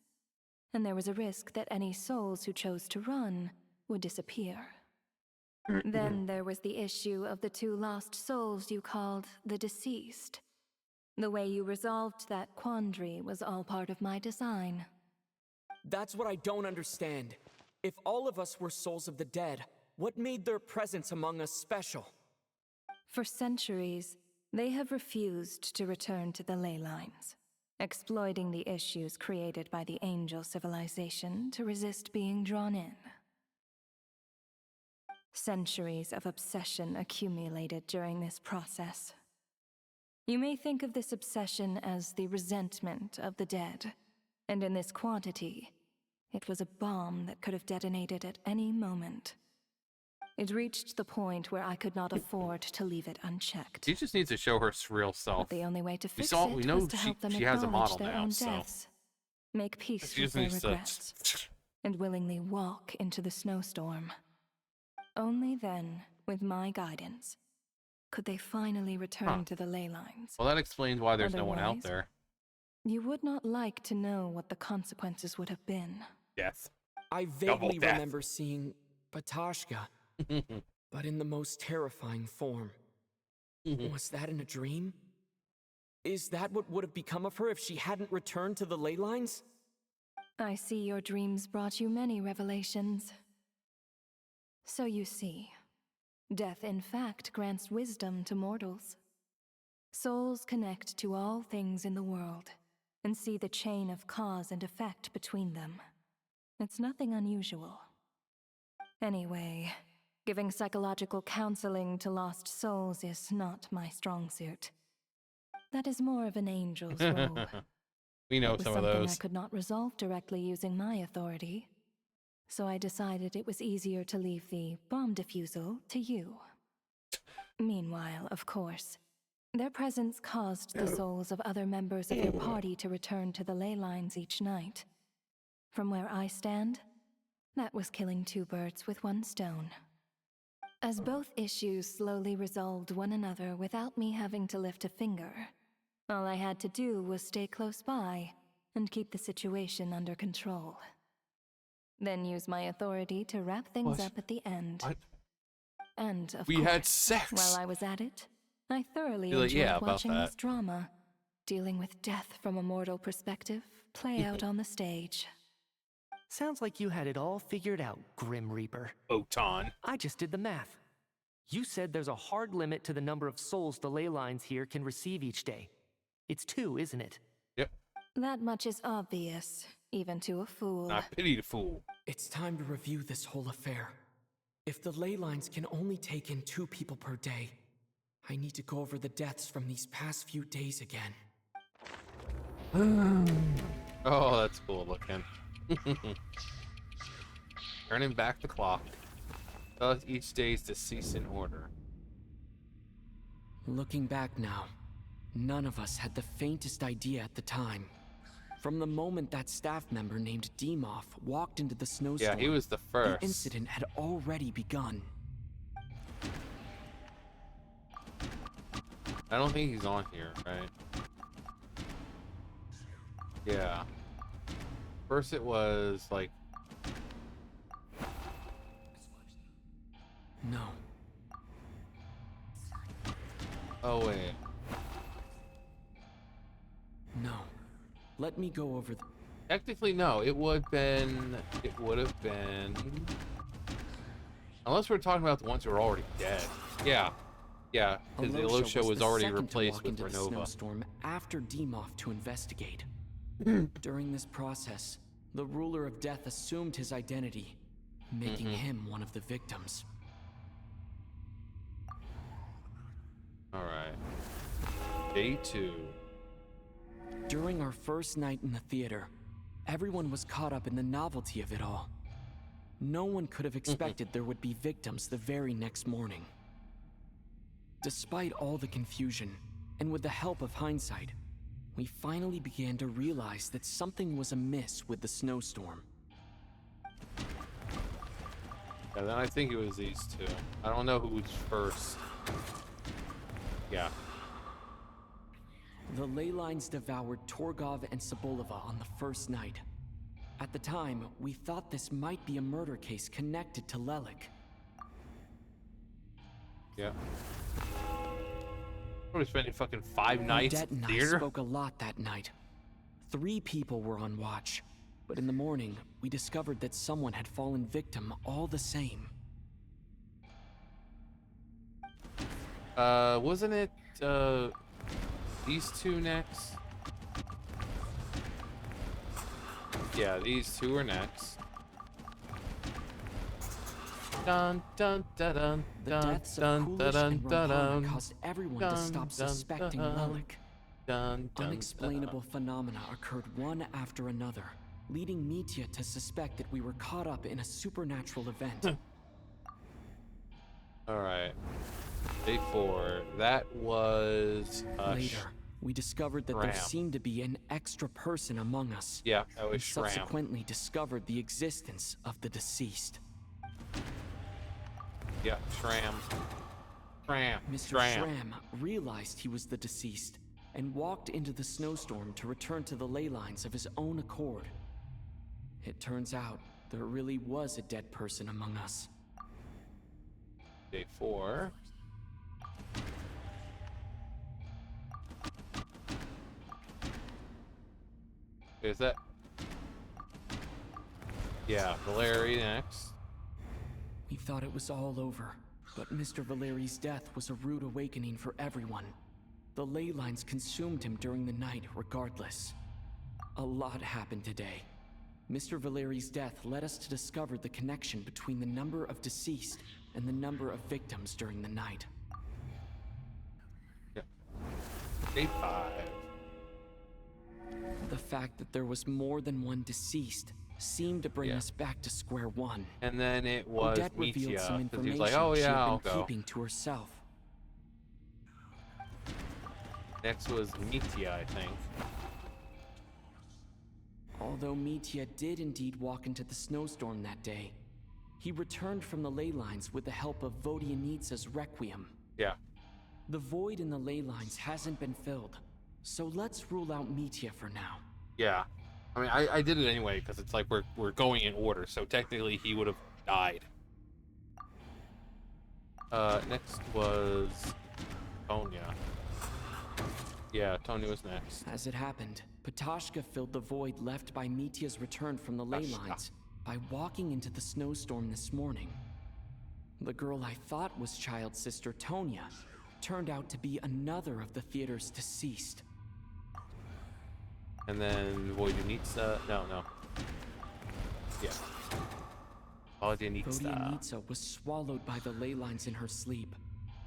and there was a risk that any souls who chose to run would disappear. Then there was the issue of the 2 lost souls you called the deceased. The way you resolved that quandary was all part of my design. That's what I don't understand. If all of us were souls of the dead, what made their presence among us special? For centuries, they have refused to return to the ley lines, exploiting the issues created by the angel civilization to resist being drawn in. Centuries of obsession accumulated during this process. You may think of this obsession as the resentment of the dead, and in this quantity, it was a bomb that could have detonated at any moment. It reached the point where I could not afford to leave it unchecked. She just needs to show her real self. But the only way to fix we it know was to help them she has a acknowledge model their now, own so deaths, make peace she with just their needs regrets, to. and willingly walk into the snowstorm. Only then, with my guidance, could they finally return to the ley lines. Well, that explains why there's no one out Otherwise, there. You would not like to know what the consequences would have been. Death. I Double vaguely death. remember seeing Patashka, but in the most terrifying form. Was that in a dream? Is that what would have become of her if she hadn't returned to the ley lines? I see your dreams brought you many revelations. So you see, death in fact grants wisdom to mortals. Souls connect to all things in the world and see the chain of cause and effect between them. It's nothing unusual. Anyway, giving psychological counseling to lost souls is not my strong suit. That is more of an angel's role. We know It was some of something those. I could not resolve directly using my authority, so I decided it was easier to leave the bomb defusal to you. Meanwhile, of course, their presence caused the souls of other members of your party to return to the ley lines each night. From where I stand, that was killing two birds with one stone. As both issues slowly resolved one another without me having to lift a finger, all I had to do was stay close by and keep the situation under control. Then use my authority to wrap things What? up at the end. What? And, of We course, had sex. while I was at it, I thoroughly You're like, enjoyed yeah, about watching that. this drama, dealing with death from a mortal perspective, play out on the stage. Sounds like you had it all figured out, Grim Reaper. Photon. I just did the math. You said there's a hard limit to the number of souls the ley lines here can receive each day. It's 2, isn't it? Yep. That much is obvious, even to a fool. I pity the fool. It's time to review this whole affair. If the ley lines can only take in 2 people per day, I need to go over the deaths from these past few days again. Oh, that's cool looking. Turning back the clock. Tell us each day's deceased in order. Looking back now, none of us had the faintest idea at the time. From the moment that staff member named Demoff walked into the snowstorm, Yeah, he was the the first. incident had already begun. I don't think he's on here, right? Yeah. First it was like... No. Oh, wait. No. Let me go over the... Technically, no. It would have been... Unless we're talking about the ones who are already dead. Yeah. Yeah, because Elosha was the already second to replaced walk with into the RENOVA. snowstorm after Demoff to investigate. During this process, the ruler of death assumed his identity, making him one of the victims. Alright. Day 2. During our first night in the theater, everyone was caught up in the novelty of it all. No one could have expected there would be victims the very next morning. Despite all the confusion, and with the help of hindsight, we finally began to realize that something was amiss with the snowstorm. Yeah, then I think it was these two. I don't know who was first. Yeah. The ley lines devoured Torgov and Sobolova on the first night. At the time, we thought this might be a murder case connected to Lelik. Yeah. We're spending fucking 5 nights Odette in and I theater? spoke a lot that night. 3 people were on watch, but in the morning, we discovered that someone had fallen victim all the same. Wasn't it, these two next? Yeah, these two are next. Dun dun dun dun The dun deaths of dun Coolish dun and dun Ramhana dun caused everyone to dun stop dun suspecting dun Malik. dun dun. Unexplainable phenomena occurred one after another, leading Mitya to suspect that we were caught up in a supernatural event. All right. Day 4. That was Later, we discovered that there Shram. seemed to be an extra person among us. Yeah, that was and Shram. subsequently discovered the existence of the deceased. Yeah, Shram. Mr. Shram realized he was the deceased and walked into the snowstorm to return to the ley lines of his own accord. It turns out there really was a dead person among us. Day 4. Is that? Yeah, Valeri next. We thought it was all over, but Mr. Valeri's death was a rude awakening for everyone. The ley lines consumed him during the night regardless. A lot happened today. Mr. Valeri's death led us to discover the connection between the number of deceased and the number of victims during the night. Yeah. Day 5. The fact that there was more than one deceased seemed to bring us back to square one. And then it was Odette revealed some Mitya. information He was like, oh she yeah, had I'll been go. keeping to herself. Next was Mitya, I think. Although Mitya did indeed walk into the snowstorm that day, he returned from the ley lines with the help of Vodyanitsa's Requiem. Yeah. The void in the ley lines hasn't been filled, so let's rule out Mitya for now. Yeah. I mean, I did it anyway, because it's like we're going in order, so technically he would have died. Next was Tonya. Yeah, Tonya was next. As it happened, Ptashka filled the void left by Mitya's return from the ley lines by walking into the snowstorm this morning. The girl I thought was Child's sister Tonya turned out to be another of the theater's deceased. And then Vodyanitsa. No. Yeah. Vodyanitsa. Vodyanitsa was swallowed by the ley lines in her sleep,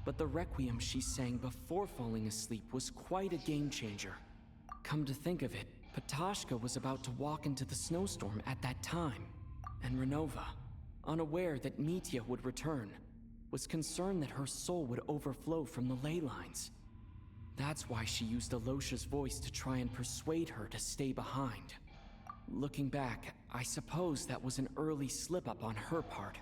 but the Requiem she sang before falling asleep was quite a game changer. Come to think of it, Ptashka was about to walk into the snowstorm at that time, and RENOVA, unaware that Mitya would return, was concerned that her soul would overflow from the ley lines. That's why she used Alosha's voice to try and persuade her to stay behind. Looking back, I suppose that was an early slip-up on her part.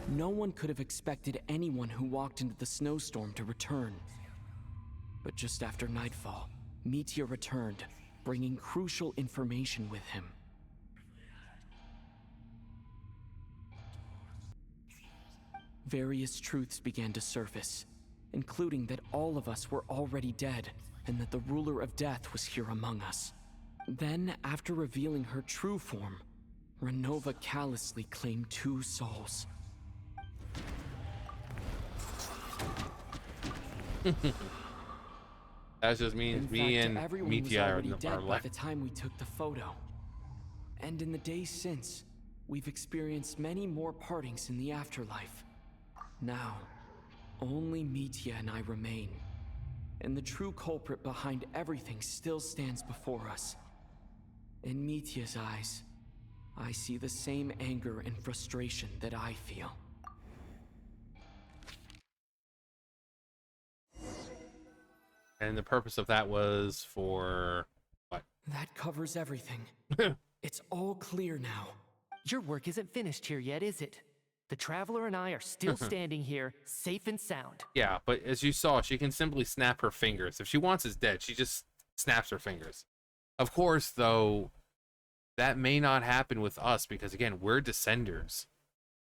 No one could have expected anyone who walked into the snowstorm to return. But just after nightfall, Mitya returned, bringing crucial information with him. Various truths began to surface, including that all of us were already dead, and that the ruler of death was here among us. Then, after revealing her true form, RENOVA callously claimed 2 souls. That just means me and Mitya are dead by left. the time we took the photo. And in the days since, we've experienced many more partings in the afterlife. Now, only Mitya and I remain. And the true culprit behind everything still stands before us. In Mitya's eyes, I see the same anger and frustration that I feel. And the purpose of that was for what? That covers everything. It's all clear now. Your work isn't finished here yet, is it? The Traveler and I are still standing here, safe and sound. Yeah, but as you saw, she can simply snap her fingers. If she wants us dead, she just snaps her fingers. Of course, though, that may not happen with us because, again, we're Descenders.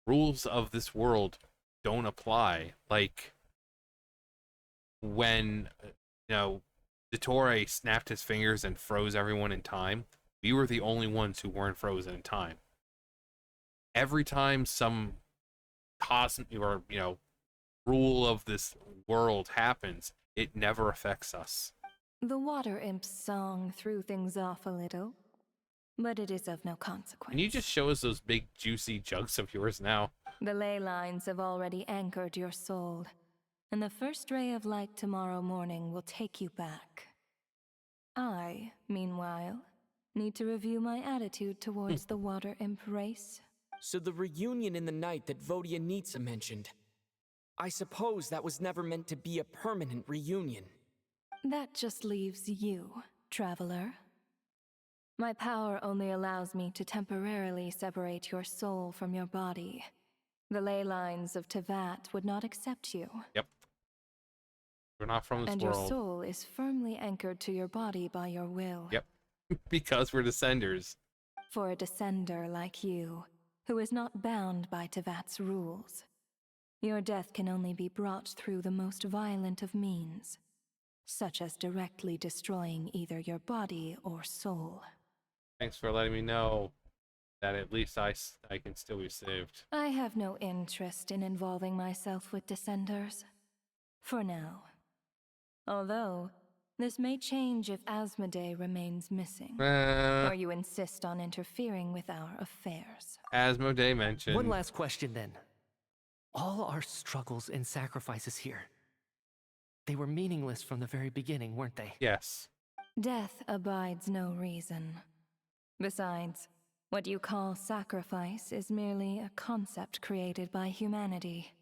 Rules of this world don't apply. Like, when, Dottore snapped his fingers and froze everyone in time, we were the only ones who weren't frozen in time. Every time some cosmic or rule of this world happens, it never affects us. The water imp's song threw things off a little, but it is of no consequence. Can you just show us those big juicy jugs of yours now? The ley lines have already anchored your soul, and the first ray of light tomorrow morning will take you back. I, meanwhile, need to review my attitude towards the water imp race. So the reunion in the night that Vodyanitsa mentioned, I suppose that was never meant to be a permanent reunion. That just leaves you, traveler. My power only allows me to temporarily separate your soul from your body. The ley lines of Tevat would not accept you. Yep. We're not from this and world. Your soul is firmly anchored to your body by your will. Yep. Because we're descenders. For a descender like you, who is not bound by Tevat's rules, your death can only be brought through the most violent of means, such as directly destroying either your body or soul. Thanks for letting me know that at least I can still be saved. I have no interest in involving myself with descenders. For now. Although, this may change if Asmodee remains missing. Or you insist on interfering with our affairs. Asmodee mentioned. One last question then. All our struggles and sacrifices here, they were meaningless from the very beginning, weren't they? Yes. Death abides no reason. Besides, what you call sacrifice is merely a concept created by humanity.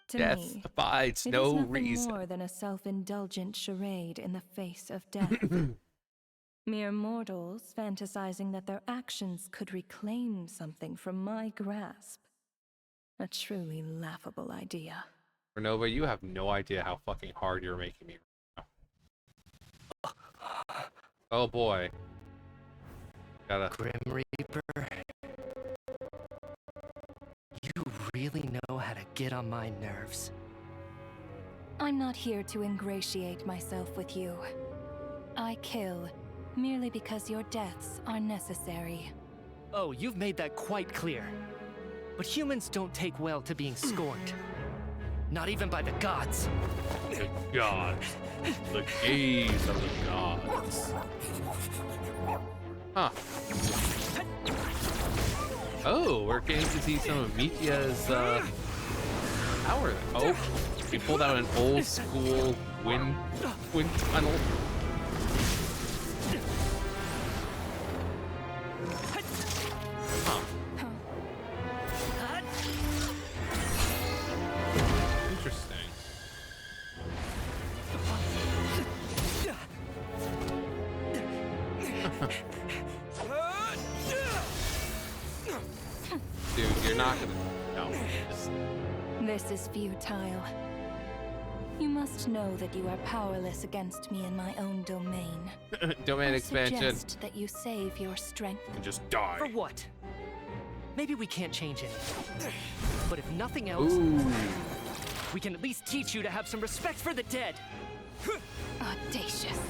To Death me, abides it no is nothing reason. more than a self-indulgent charade in the face of death. Mere mortals fantasizing that their actions could reclaim something from my grasp. A truly laughable idea. RENOVA, you have no idea how fucking hard you're making me right now. Oh boy. Gotta... Grim Reaper. You really know how to get on my nerves. I'm not here to ingratiate myself with you. I kill merely because your deaths are necessary. Oh, you've made that quite clear. But humans don't take well to being scorned. Not even by the gods. The gods. The gaze of the gods. Huh. Oh, we're getting to see some of Mitya's power. Oh, he pulled out an old school wind tunnel. Huh. Interesting. Dude, you're not gonna... No. This is futile. You must know that you are powerless against me in my own domain. Domain I expansion. suggest that you save your strength. And just die. For what? Maybe we can't change anything. But if nothing else, Ooh. we can at least teach you to have some respect for the dead. Audacious.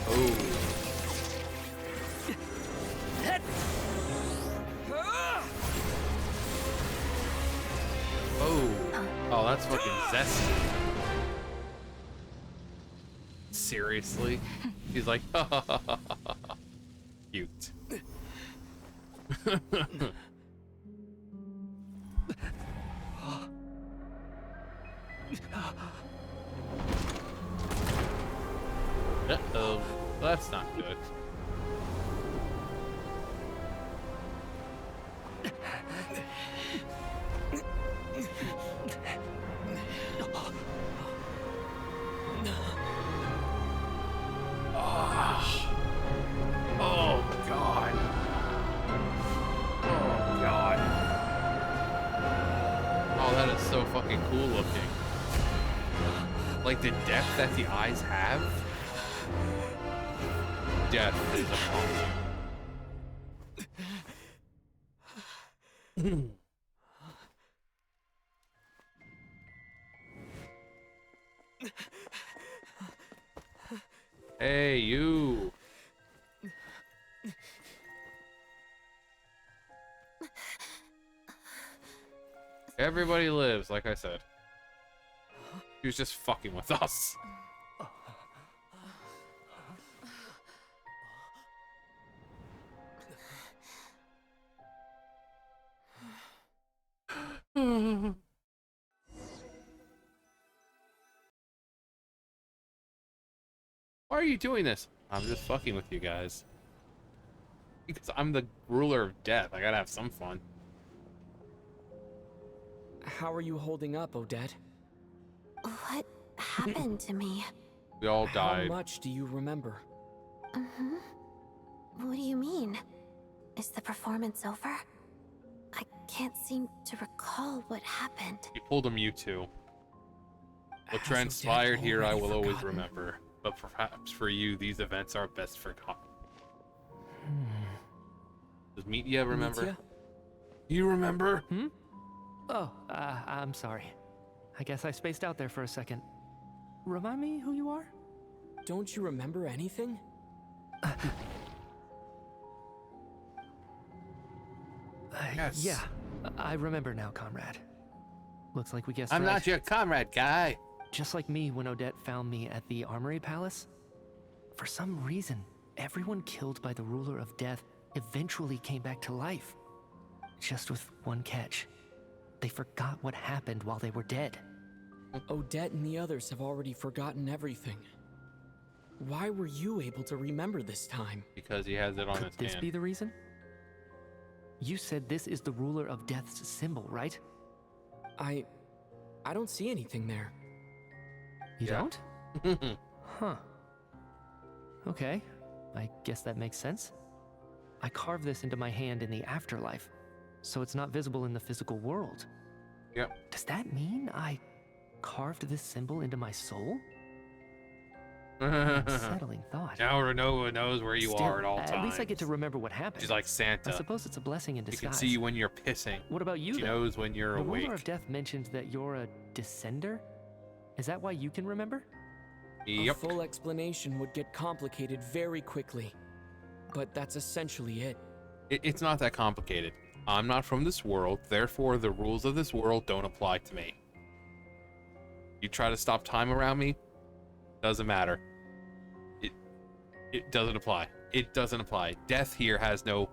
Oh. Oh. Oh, that's fucking zesty. Seriously? He's like, ha ha ha ha ha ha. Cute. Uh-oh. Well, that's not good. Oh, God. Oh, God. Oh, that is so fucking cool looking. Like the depth that the eyes have. Death is upon you. Hey, you. Everybody lives, like I said. He was just fucking with us. Why are you doing this? I'm just fucking with you guys. Because I'm the ruler of death. I gotta have some fun. How are you holding up, Odette? What happened to me? We all How died. much do you remember? What do you mean? Is the performance over? I can't seem to recall what happened. You pulled a Mewtwo. What Has transpired Odette here I already will always forgotten? remember. But perhaps for you, these events are best forgotten. Does Metia remember? Mitya? You remember? Oh, I'm sorry. I guess I spaced out there for a second. Remind me who you are? Don't you remember anything? Yes. Yeah, I remember now, comrade. Looks like we guessed I'm right. not your comrade, guy. Just like me when Odette found me at the Armory Palace. For some reason, everyone killed by the ruler of death eventually came back to life. Just with one catch. They forgot what happened while they were dead. Odette and the others have already forgotten everything. Why were you able to remember this time? Because he has it on Could his this hand. be the reason? You said this is the ruler of death's symbol, right? I don't see anything there. You Yeah. don't? Huh. Okay, I guess that makes sense. I carved this into my hand in the afterlife, so it's not visible in the physical world. Yep. Does that mean I carved this symbol into my soul? Now Unsettling thought. RENOVA knows where you Still, are at all times. At least I get to remember what happened. She's like I Santa. suppose it's a blessing in She disguise. can see you when you're pissing. What about you, She though? knows when you're The awake. ruler of death mentioned that you're a descender? Is that why you can remember? A Yep. full explanation would get complicated very quickly. But that's essentially it. It's not that complicated. I'm not from this world, therefore the rules of this world don't apply to me. You try to stop time around me, doesn't matter. It doesn't apply. It doesn't apply. Death here has no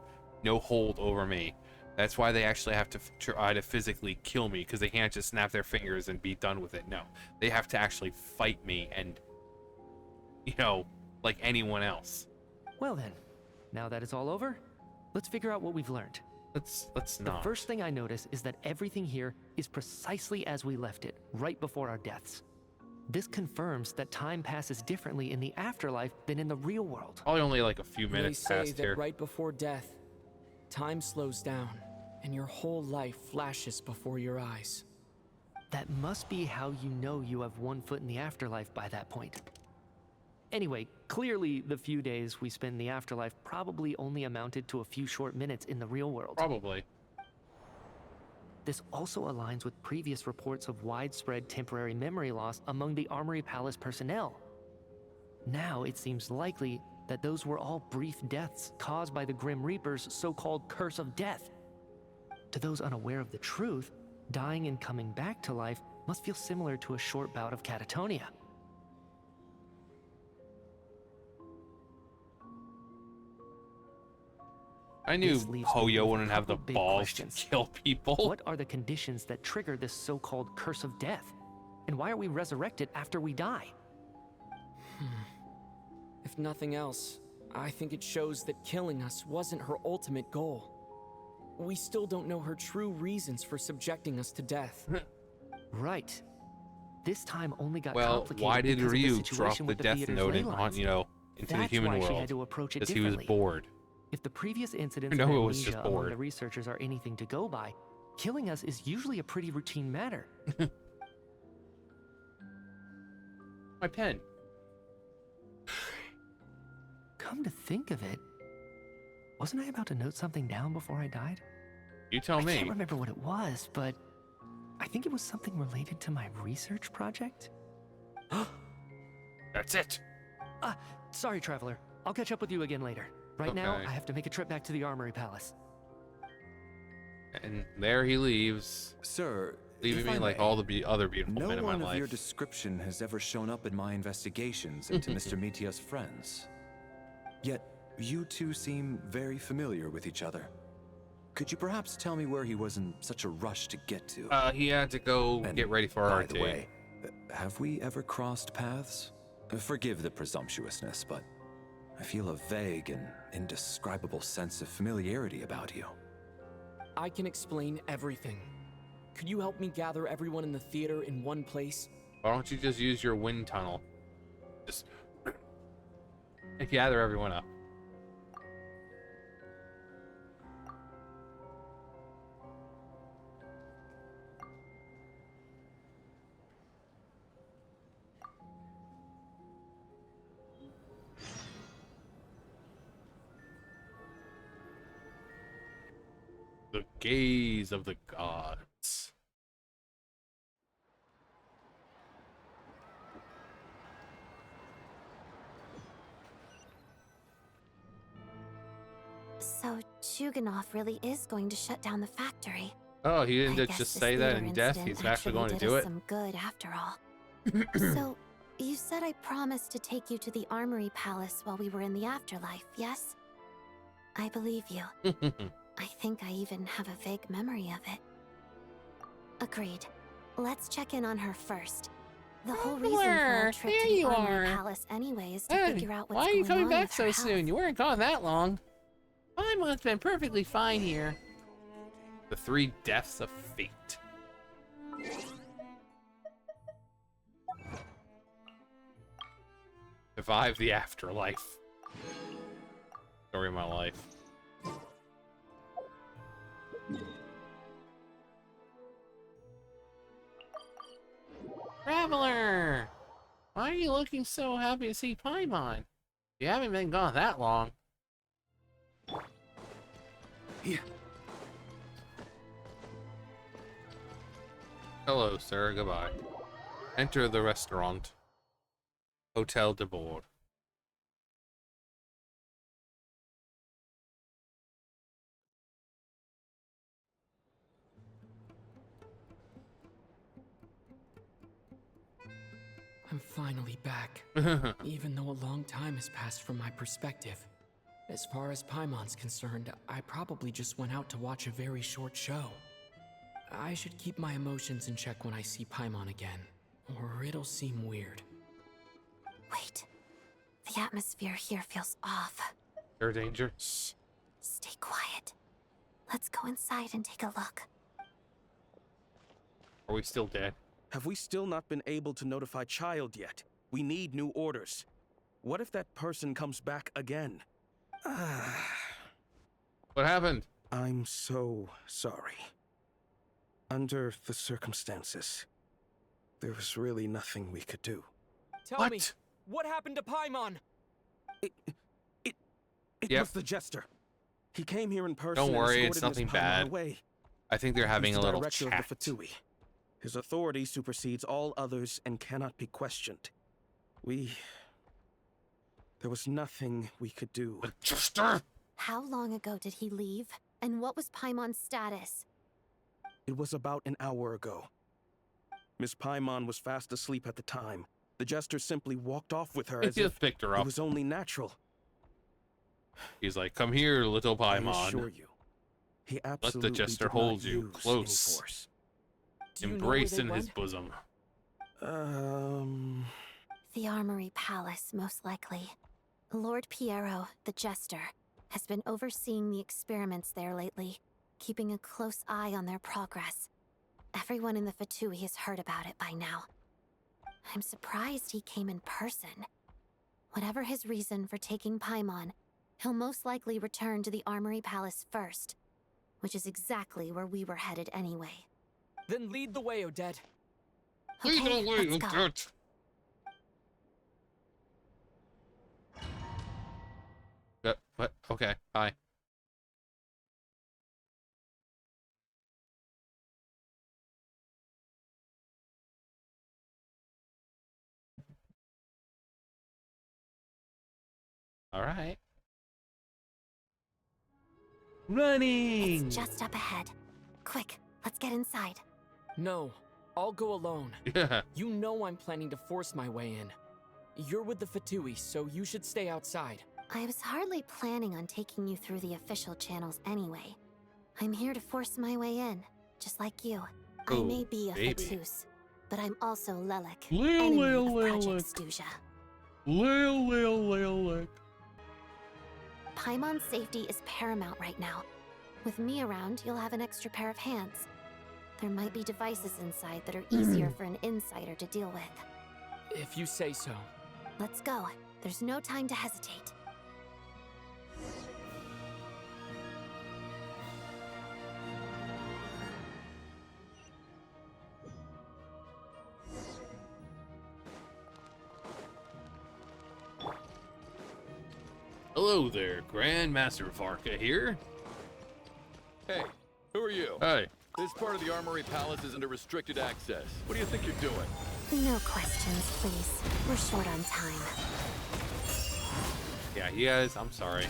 hold over me. That's why they actually have to try to physically kill me, because they can't just snap their fingers and be done with it. No, they have to actually fight me, and like anyone else. Well then, now that it's all over, let's figure out what we've learned. Let's The not. first thing I notice is that everything here is precisely as we left it, right before our deaths. This confirms that time passes differently in the afterlife than in the real world. Probably only like a few They minutes say past that here. right before death, time slows down, and your whole life flashes before your eyes. That must be how you know you have one foot in the afterlife by that point. Anyway, clearly the few days we spend in the afterlife probably only amounted to a few short minutes in the real world. Probably. This also aligns with previous reports of widespread temporary memory loss among the Armory Palace personnel. Now it seems likely that those were all brief deaths caused by the Grim Reaper's so-called curse of death. To those unaware of the truth, dying and coming back to life must feel similar to a short bout of catatonia. I knew This leaves me Hoyo with a wouldn't have the couple big balls questions. to kill people. What are the conditions that trigger this so-called curse of death? And why are we resurrected after we die? If nothing else, I think it shows that killing us wasn't her ultimate goal. We still don't know her true reasons for subjecting us to death. Right. This time only got Well, complicated why did because of the Ryu drop situation the with death theater's note ley in, lines. into the That's human why she world? had to approach it Because he was differently. bored. If the previous incidents No, of it was just amnesia among bored. the researchers are anything to go by, killing us is usually a pretty routine matter. My pen. Come to think of it, wasn't I about to note something down before I died? You tell I me. can't remember what it was, but I think it was something related to my research project. That's it. Sorry, Traveler. I'll catch up with you again later. Right now, Okay. I have to make a trip back to the Armory Palace. And there he leaves, Sir, leaving if me I like may, all the other beautiful no men in my one of your life. description has ever shown up in my investigations into Mr. Mitya's friends. Yet, you two seem very familiar with each other. Could you perhaps tell me where he was in such a rush to get to? He had to go And get ready for by RT. the way, have we ever crossed paths? Forgive the presumptuousness, but I feel a vague and indescribable sense of familiarity about you. I can explain everything. Could you help me gather everyone in the theater in one place? Why don't you just use your wind tunnel? Just gather everyone up. The gaze of the gods. So Chuganov really is going to shut down the factory. Oh, he I didn't guess just this say that theater in death. incident He's actually going to did do us it. some good after all. So, you said I promised to take you to the Armory Palace while we were in the afterlife, yes? I believe you. I think I even have a vague memory of it. Agreed. Let's check in on her first. The whole reason for our trip to the Armory Palace anyway is to figure out what's Why are going you coming on back with so her soon? health. You weren't gone that long. Paimon's been perfectly fine here. The 3 deaths of fate. Survive the afterlife. Story of my life. Traveler! Why are you looking so happy to see Paimon? You haven't been gone that long. Yeah. Hello, sir. Goodbye. Enter the restaurant. Hotel de Bord. I'm finally back, even though a long time has passed from my perspective. As far as Paimon's concerned, I probably just went out to watch a very short show. I should keep my emotions in check when I see Paimon again, or it'll seem weird. Wait. The atmosphere here feels off. There's danger. Shh. Stay quiet. Let's go inside and take a look. Are we still dead? Have we still not been able to notify Child yet? We need new orders. What if that person comes back again? What happened? I'm so sorry. Under the circumstances, there was really nothing we could do. Tell me, what happened to Paimon? It Yep. was the Jester. He came here in person. Don't and worry, it's escorted Miss nothing Paimon bad. away. I think they're having He's a the little director chat. of the Fatui. His authority supersedes all others and cannot be questioned. There was nothing we could do. But Jester! How long ago did he leave? And what was Paimon's status? It was about an hour ago. Miss Paimon was fast asleep at the time. The Jester simply walked off with her He as just if picked her it up. was only natural. He's like, come here, little I assure Paimon. you, he absolutely Jester did hold not you use close. any force. Do you know where Embraced they in his went? bosom. The Armory Palace, most likely. Lord Piero, the Jester, has been overseeing the experiments there lately, keeping a close eye on their progress. Everyone in the Fatui has heard about it by now. I'm surprised he came in person. Whatever his reason for taking Paimon, he'll most likely return to the Armory Palace first, which is exactly where we were headed anyway. Then lead the way, Odette. Okay, let's go. What? Okay, bye. Alright. Running! It's just up ahead. Quick, let's get inside. No, I'll go alone. Yeah. You know I'm planning to force my way in. You're with the Fatui, so you should stay outside. I was hardly planning on taking you through the official channels anyway. I'm here to force my way in, just like you. I Ooh, may be a baby. Fatus, but I'm also Lelek, Lil, enemy Lil, of Lil, Project Lil. Stuja. Lil. Paimon's safety is paramount right now. With me around, you'll have an extra pair of hands. There might be devices inside that are easier for an insider to deal with. If you say so. Let's go. There's no time to hesitate. Hello there, Grandmaster Varka here. Hey, who are you? Hey. This part of the Armory Palace is under restricted access. What do you think you're doing? No questions, please. We're short on time. Yeah, you guys, I'm sorry.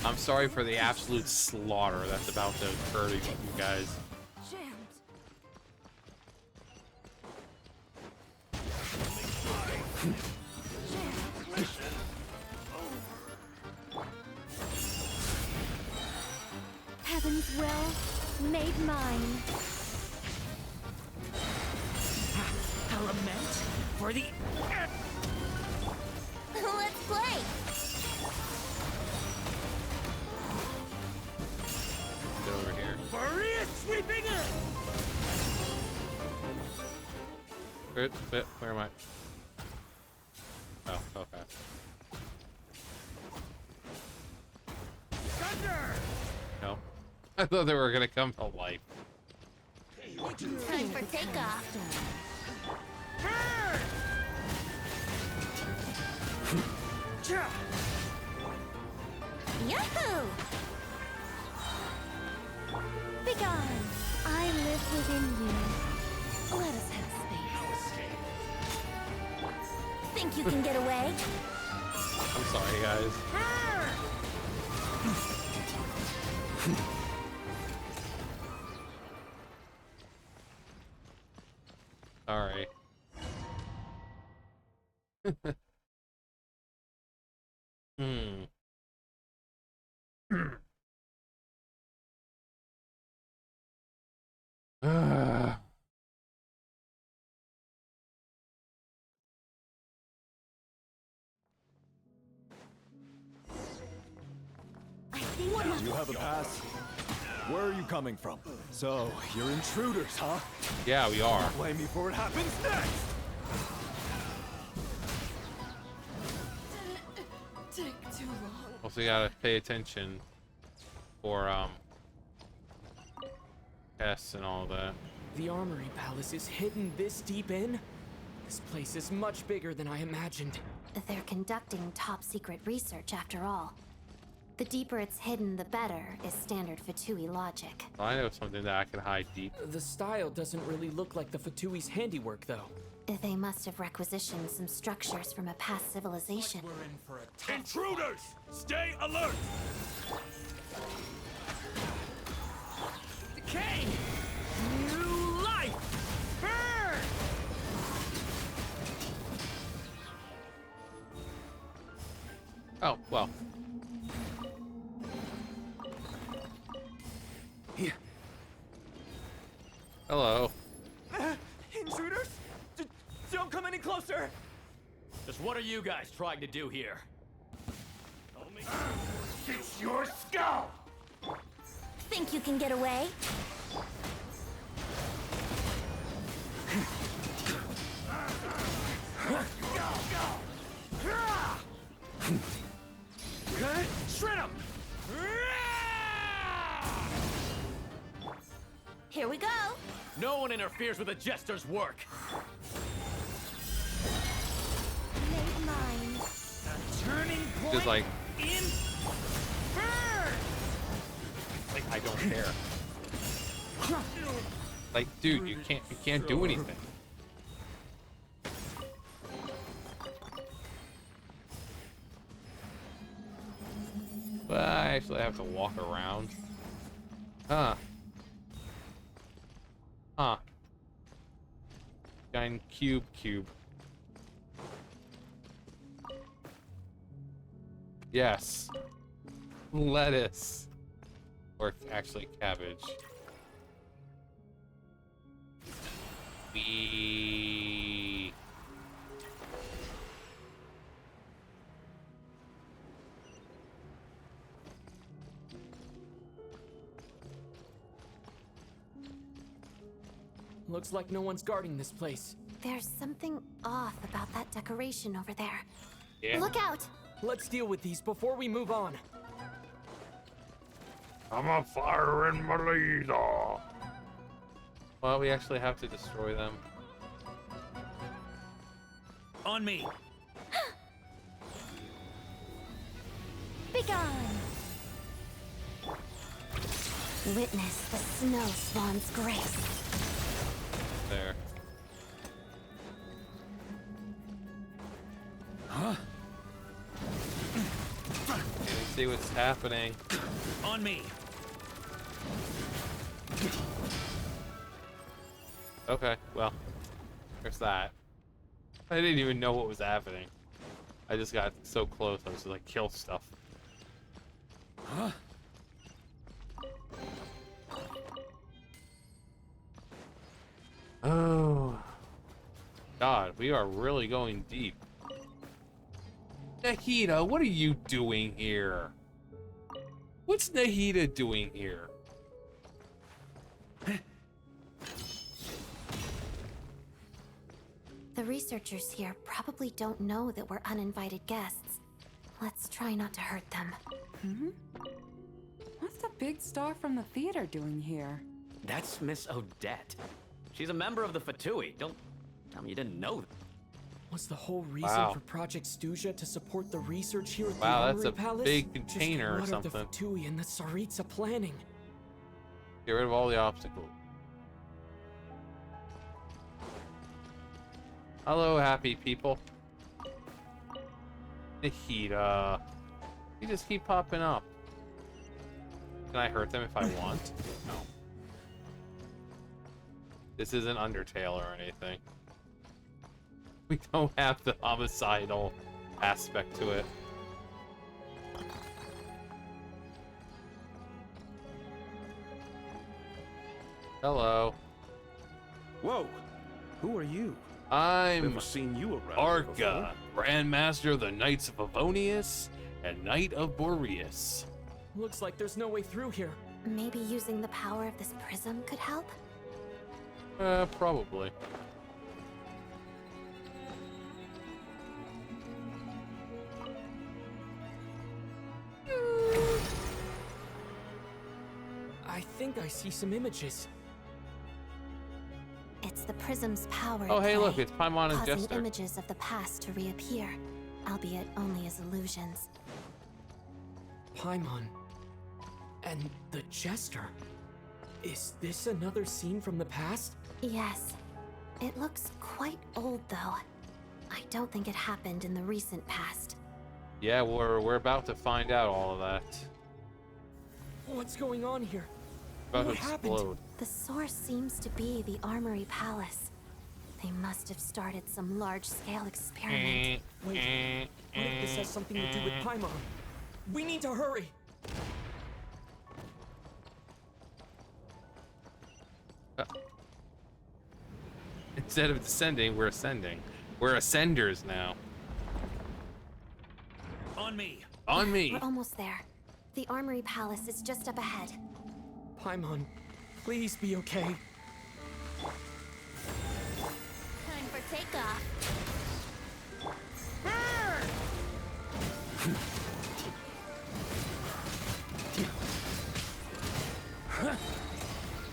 I'm sorry for the absolute slaughter that's about to occur to you guys. Heaven's will, made mine. A lament for the... Let's play! Get over here. Maria sweeping in! Where am I? Oh, okay. Thunder! No. I thought they were gonna come to life. Time for takeoff. Burn! Yahoo! Begone! I live within you. Let us have space. Think you can get away? I'm sorry, guys. Alright. Ah. You have a pass? Where are you coming from? So, you're intruders, huh? Yeah, we are. Blame me for what happens next! Take too long. Also gotta pay attention for tests and all that. The Armory Palace is hidden this deep in? This place is much bigger than I imagined. They're conducting top-secret research after all. The deeper it's hidden, the better, is standard Fatui logic. I know something that I can hide deep. The style doesn't really look like the Fatui's handiwork, though. They must have requisitioned some structures from a past civilization. Intruders! Stay alert! Decay! New life! Burn! Oh, well. Hello. Intruders? Don't come any closer! Just what are you guys trying to do here? It's your skull! Think you can get away? Shred him! Here we go! No one interferes with a jester's work! Made mine. The turning point Just like in burn! I don't care. Like, dude, you can't do anything. But I actually have to walk around. Huh. Huh. Giant cube. Yes. Lettuce. Or actually cabbage. We... Looks like no one's guarding this place. There's something off about that decoration over there. Yeah. Look out! Let's deal with these before we move on. I'm a fire in my laser. Well, we actually have to destroy them. On me. Begone! Witness the snow swan's grace. There. Huh? Can't see what's happening. On me. Okay, well, there's that. I didn't even know what was happening. I just got so close, I was just like, kill stuff. Huh? Oh. God, we are really going deep. Nahida, what are you doing here? What's Nahida doing here? The researchers here probably don't know that we're uninvited guests. Let's try not to hurt them. Hmm? What's the big star from the theater doing here? That's Miss Odette. She's a member of the Fatui. Don't tell me you didn't know that. Was the whole reason Wow. for Project Stuja to support the research here at Wow, the that's Armory a Palace? big container or Just what are the something. Fatui and the Tsaritsa planning? Get rid of all the obstacles. Hello, happy people. Nahida. You just keep popping up. Can I hurt them if I want? No. This isn't Undertale or anything. We don't have the homicidal aspect to it. Hello. Whoa! Who are you? I'm Never seen you around. Arca, Grandmaster of the Knights of Avonius and Knight of Boreas. Looks like there's no way through here. Maybe using the power of this prism could help? Probably. I think I see some images. It's the prism's power. Oh, at hey, play, look, it's Paimon and causing Jester. images of the past to reappear, albeit only as illusions. Paimon. And the Jester. Is this another scene from the past? Yes. It looks quite old, though. I don't think it happened in the recent past. Yeah, we're about to find out all of that. What's going on here? About What to happened? explode. The source seems to be the Armory Palace. They must have started some large-scale experiment. Wait, what if this has something to do with Paimon? We need to hurry! Instead of descending, we're ascending. We're ascenders now. On me. On me. We're almost there. The Armory Palace is just up ahead. Paimon, please be okay. Time for takeoff.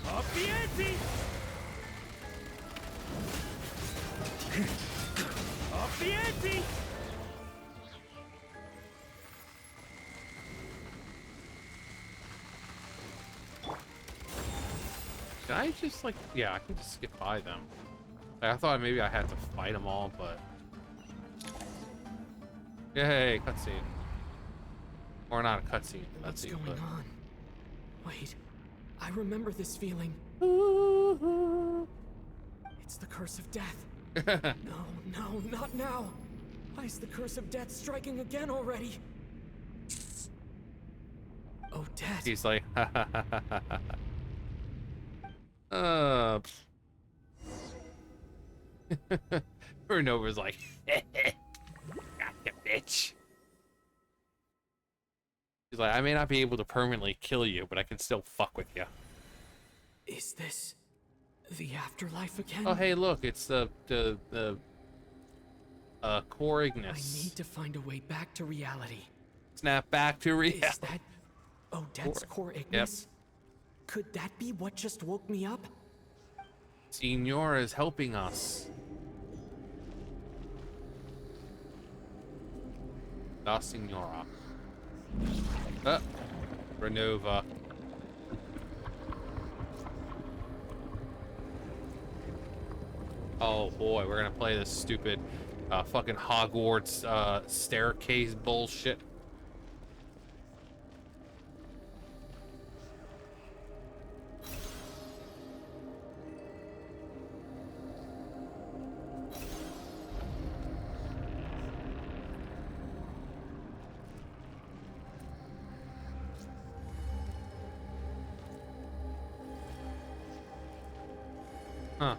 Up the ante. Up the ante. Can I just like, yeah, I can just skip by them. Like, I thought maybe I had to fight them all, but yay, cutscene. Or not a cutscene. What's Cutscene, going but... on? Wait, I remember this feeling. It's the curse of death. No, not now. Why is the curse of death striking again already? Oh, Dad. He's like, Renova's like, gotcha, bitch. He's like, I may not be able to permanently kill you, but I can still fuck with you. Is this the afterlife again? Oh, hey, look, it's the core Ignis. I need to find a way back to reality. Snap back to reality. Is that Odette's core Ignis? Yep. Could that be what just woke me up? Signora is helping us. La Signora. Renova. Oh boy, we're gonna play this stupid fucking Hogwarts staircase bullshit. Huh.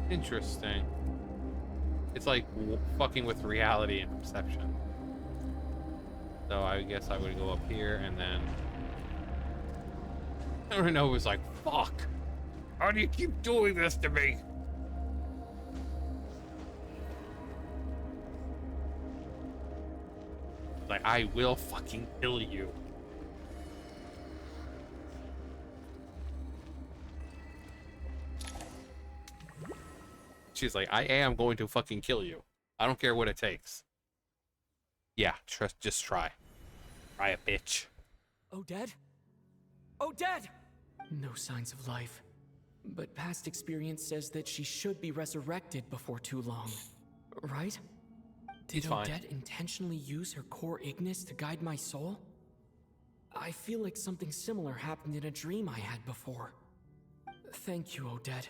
Interesting. It's like fucking with reality and perception. So I guess I would go up here and then Renova's like, fuck! How do you keep doing this to me? Like, I will fucking kill you. She's like, I am going to fucking kill you. I don't care what it takes. Yeah, just try. Try it, bitch. Odette? Odette! No signs of life. But past experience says that she should be resurrected before too long. Right? Did Odette intentionally use her core Ignis to guide my soul? I feel like something similar happened in a dream I had before. Thank you, Odette.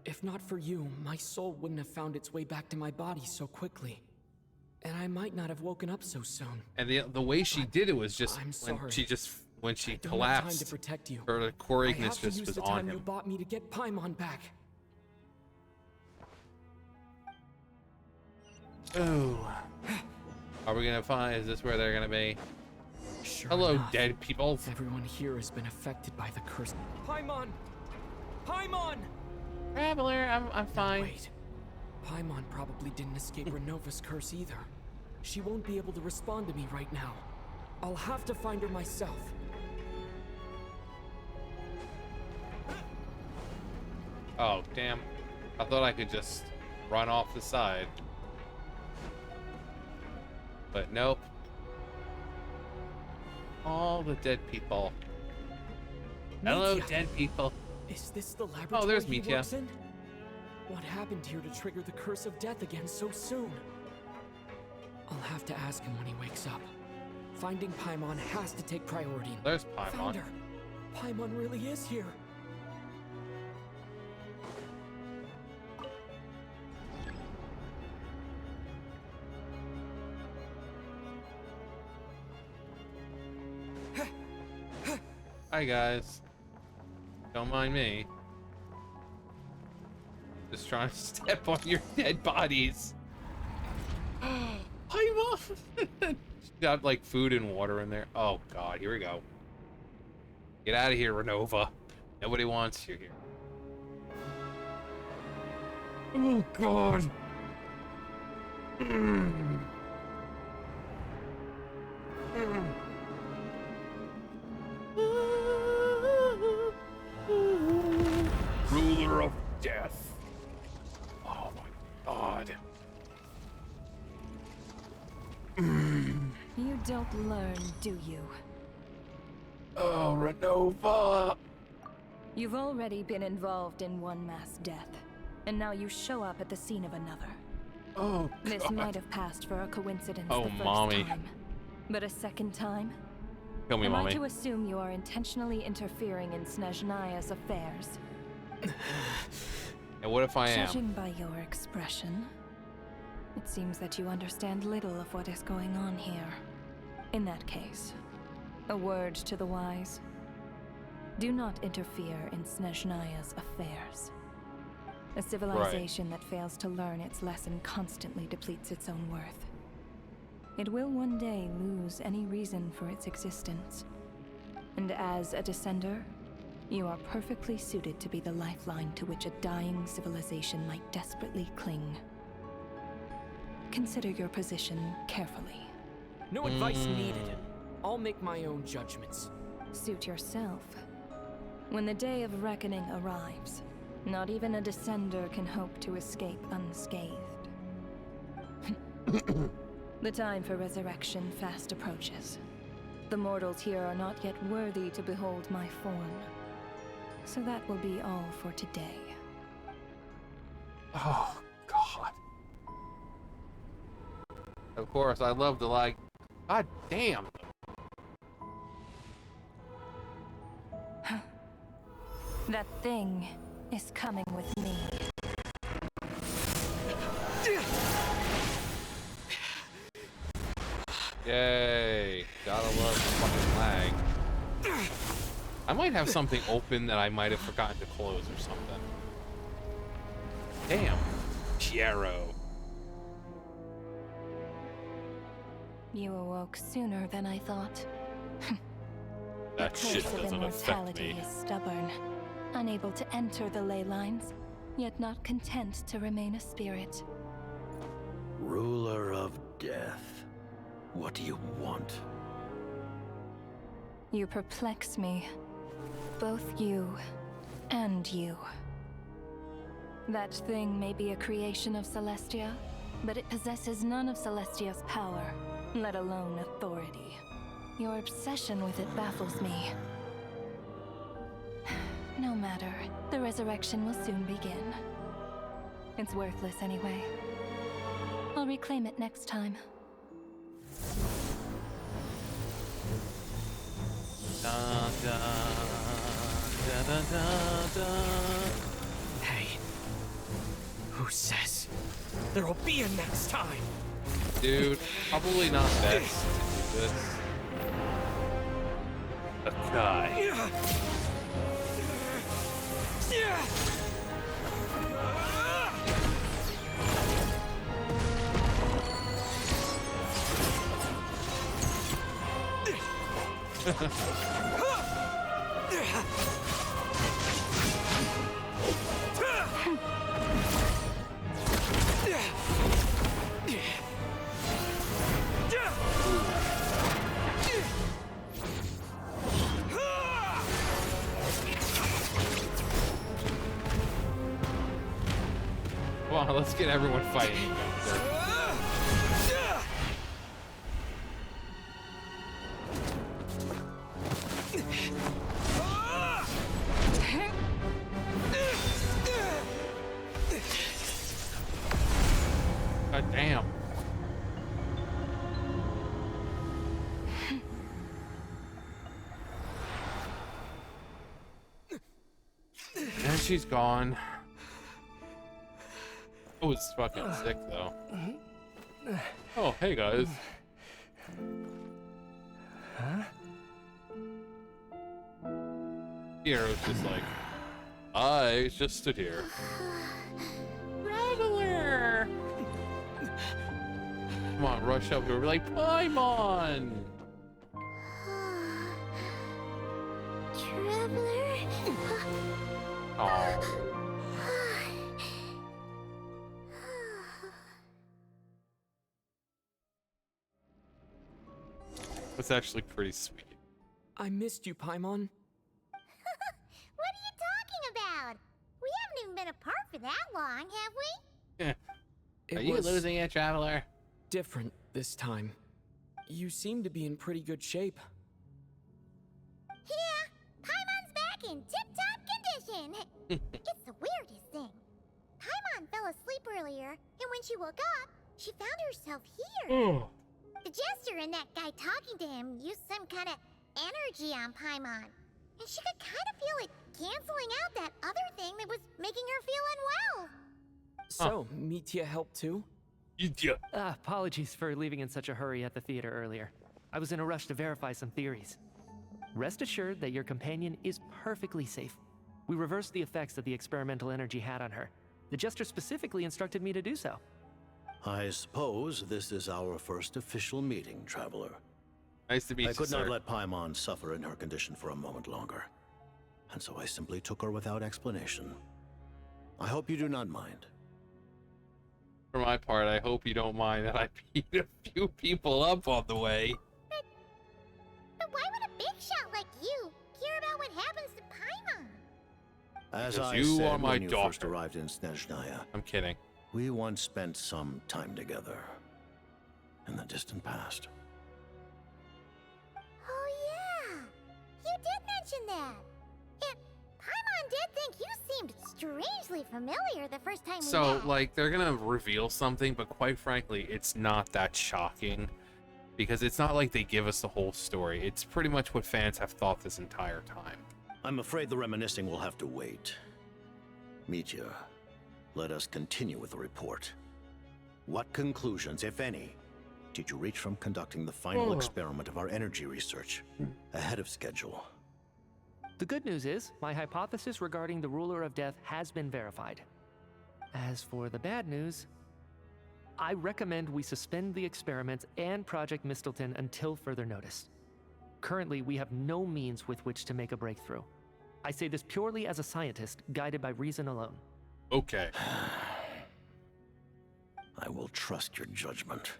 If not for you, my soul wouldn't have found its way back to my body so quickly. And I might not have woken up so soon. And the way she did it was just when she collapsed. Time to protect you. Her core Ignis just was on him. I have to use the time you bought me to get Paimon back. Oh. Are we gonna find? Is this where they're gonna be? Sure Hello, enough. dead people. Everyone here has been affected by the curse. Paimon! Paimon! Traveler, I'm fine. Wait. Paimon probably didn't escape Renova's curse either. She won't be able to respond to me right now. I'll have to find her myself. Oh, damn. I thought I could just run off the side. But nope. All the dead people. Hello, dead people. Is this the laboratory there's he Mithya. works in? What happened here to trigger the curse of death again so soon? I'll have to ask him when he wakes up. Finding Paimon has to take priority. There's Paimon. Found her. Paimon really is here. Hi, guys. Don't mind me. Just trying to step on your dead bodies. Paimon! Got like food and water in there. Oh god, here we go. Get out of here, Renova. Nobody wants you here. Oh god. Ruler of death. Oh my god. You don't learn, do you? Oh, Renova. You've already been involved in one mass death, and now you show up at the scene of another. Oh, This God. might have passed for a coincidence Oh, the first mommy. time. But a second time? Kill me, Am I mommy. to assume you are intentionally interfering in Snezhnaya's affairs? And what if I am? Judging by your expression, it seems that you understand little of what is going on here. In that case, a word to the wise. Do not interfere in Snezhnaya's affairs. A civilization that fails to learn its lesson constantly depletes its own worth. It will one day lose any reason for its existence. And as a descender, you are perfectly suited to be the lifeline to which a dying civilization might desperately cling. Consider your position carefully. No advice needed. I'll make my own judgments. Suit yourself. When the day of reckoning arrives, not even a descender can hope to escape unscathed. The time for resurrection fast approaches. The mortals here are not yet worthy to behold my form. So that will be all for today. Oh, God. Of course, I love to like... God damn. That thing is coming with me. Yay. Gotta love the fucking lag. I might have something open that I might have forgotten to close or something. Damn. Chiaro. You awoke sooner than I thought. That Your shit curse of doesn't affect immortality me. is stubborn, unable to enter the ley lines, yet not content to remain a spirit. Ruler of death, what do you want? You perplex me. Both you and you. That thing may be a creation of Celestia, but it possesses none of Celestia's power, let alone authority. Your obsession with it baffles me. No matter, the resurrection will soon begin. It's worthless anyway. I'll reclaim it next time. Da, da, da, da, da, da. Hey, who says there will be a next time? Dude, probably not best to do this. Okay. Come on, let's get everyone fighting. God damn. And she's gone. Oh, it's fucking sick though. Oh, hey guys. Huh? Hero's just like, I just stood here. Traveler! Come on, rush up here. We're like, Paimon! Traveler? Oh. It's actually pretty sweet. I missed you, Paimon. What are you talking about? We haven't even been apart for that long, have we? It Are you was losing it, Traveler? different this time. You seem to be in pretty good shape. Yeah, Paimon's back in tip-top in. It's the weirdest thing. Paimon fell asleep earlier, and when she woke up, she found herself here. The jester and that guy talking to him used some kind of energy on Paimon. And she could kind of feel it canceling out that other thing that was making her feel unwell. So, Mitya helped too? Apologies for leaving in such a hurry at the theater earlier. I was in a rush to verify some theories. Rest assured that your companion is perfectly safe. We reversed the effects that the experimental energy had on her. The jester specifically instructed me to do so. I suppose this is our first official meeting, Traveler. Nice to meet you, I could not sir. let Paimon suffer in her condition for a moment longer, and so I simply took her without explanation. I hope you do not mind. For my part, I hope you don't mind that I beat a few people up on the way. But why would a big shot like you care about what happens to Paimon? As Because I you said are my when you first daughter. arrived in Snezhnaya, I'm kidding. we once spent some time together in the distant past. Oh yeah, you did mention that. And Paimon did think you seemed strangely familiar the first time we So, met. like, they're gonna reveal something, but quite frankly, it's not that shocking. Because it's not like they give us the whole story. It's pretty much what fans have thought this entire time. I'm afraid the reminiscing will have to wait. Mitya, let us continue with the report. What conclusions, if any, did you reach from conducting the final experiment of our energy research ahead of schedule? The good news is, my hypothesis regarding the ruler of death has been verified. As for the bad news, I recommend we suspend the experiments and Project Mistelton until further notice. Currently, we have no means with which to make a breakthrough. I say this purely as a scientist, guided by reason alone. Okay. I will trust your judgment.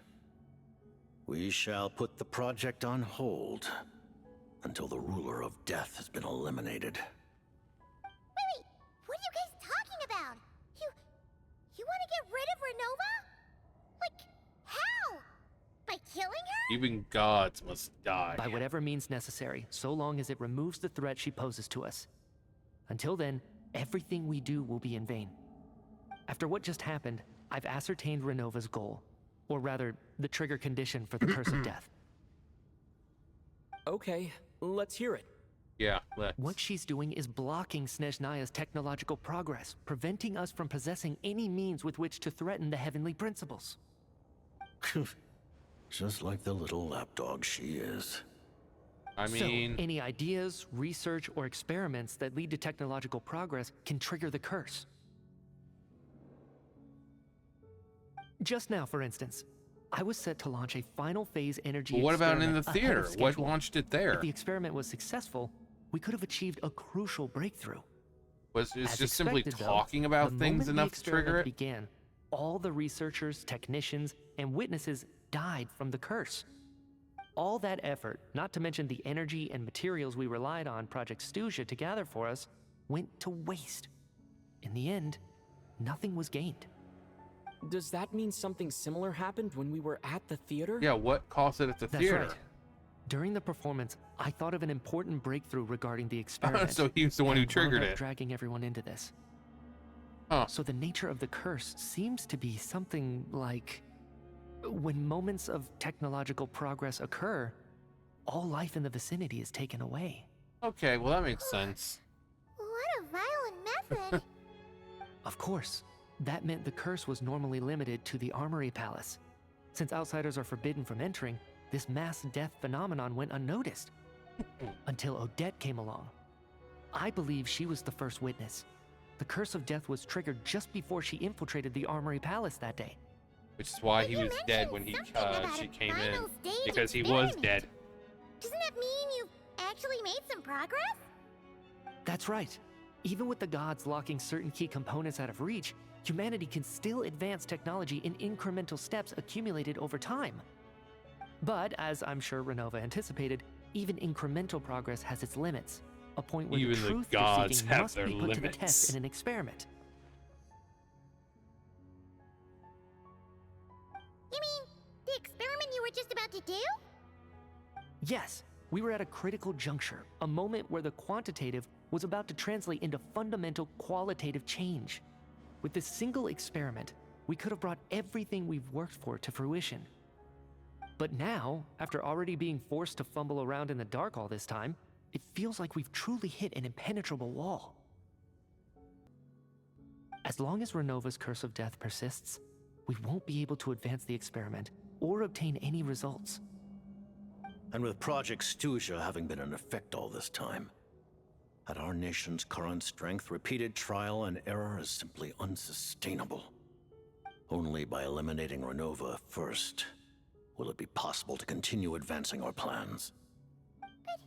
We shall put the project on hold until the ruler of death has been eliminated. Wait, what are you guys talking about? You want to get rid of RENOVA? Like, how? By killing her? Even gods must die. By whatever means necessary, so long as it removes the threat she poses to us. Until then, everything we do will be in vain. After what just happened, I've ascertained RENOVA's goal. Or rather, the trigger condition for the Curse of Death. Okay, let's hear it. Yeah, let's. What she's doing is blocking Snezhnaya's technological progress, preventing us from possessing any means with which to threaten the heavenly principles. Just like the little lapdog she is. I mean... So, any ideas, research, or experiments that lead to technological progress can trigger the curse. Just now, for instance, I was set to launch a final phase energy But what about in the experiment ahead theater? of What schedule. launched it there? If the experiment was successful, we could have achieved a crucial breakthrough. Was it As just simply expected, though, talking about the things moment the enough to trigger experiment it? began, all the researchers, technicians, and witnesses died from the curse. All that effort, not to mention the energy and materials we relied on Project Stuzia to gather for us, went to waste. In the end, nothing was gained. Does that mean something similar happened when we were at the theater? Yeah, what caused it at the That's theater? right. During the performance, I thought of an important breakthrough regarding the experiment. So he was the one who and wound triggered up it. dragging everyone into this. Huh. So the nature of the curse seems to be something like when moments of technological progress occur, all life in the vicinity is taken away. Okay, well that makes sense. What a violent method. Of course, that meant the curse was normally limited to the Armory Palace. Since outsiders are forbidden from entering, this mass death phenomenon went unnoticed. Until Odette came along. I believe she was the first witness. The curse of death was triggered just before she infiltrated the Armory Palace that day. Which is why But he you was dead when mentioned something about she a came final in. stage Because he was experiment. dead. Doesn't that mean you've actually made some progress? That's right. Even with the gods locking certain key components out of reach, humanity can still advance technology in incremental steps accumulated over time. But, as I'm sure RENOVA anticipated, even incremental progress has its limits. A point where Even the the truth they're gods seeking have must their be put to the limits. test in an experiment. You mean the experiment you were just about to do? Yes, we were at a critical juncture, a moment where the quantitative was about to translate into fundamental qualitative change. With this single experiment, we could have brought everything we've worked for to fruition. But now, after already being forced to fumble around in the dark all this time, it feels like we've truly hit an impenetrable wall. As long as RENOVA's curse of death persists, we won't be able to advance the experiment or obtain any results. And with Project Snezhnaya having been in effect all this time, at our nation's current strength, repeated trial and error is simply unsustainable. Only by eliminating RENOVA first will it be possible to continue advancing our plans. But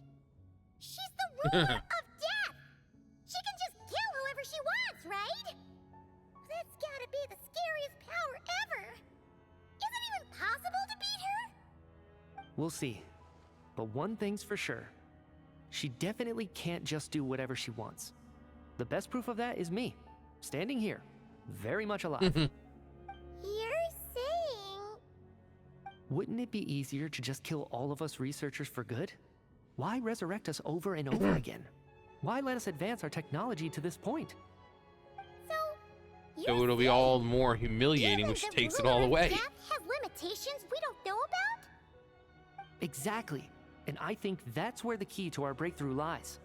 she's the ruler of death! She can just kill whoever she wants, right? That's gotta be the scariest power ever! Is it even possible to beat her? We'll see. But one thing's for sure. She definitely can't just do whatever she wants. The best proof of that is me, standing here, very much alive. You're saying... Wouldn't it be easier to just kill all of us researchers for good? Why resurrect us over and over again? Why let us advance our technology to this point? So it'll be all more humiliating, which takes it all away. Death has limitations we don't know about? Exactly. And I think that's where the key to our breakthrough lies.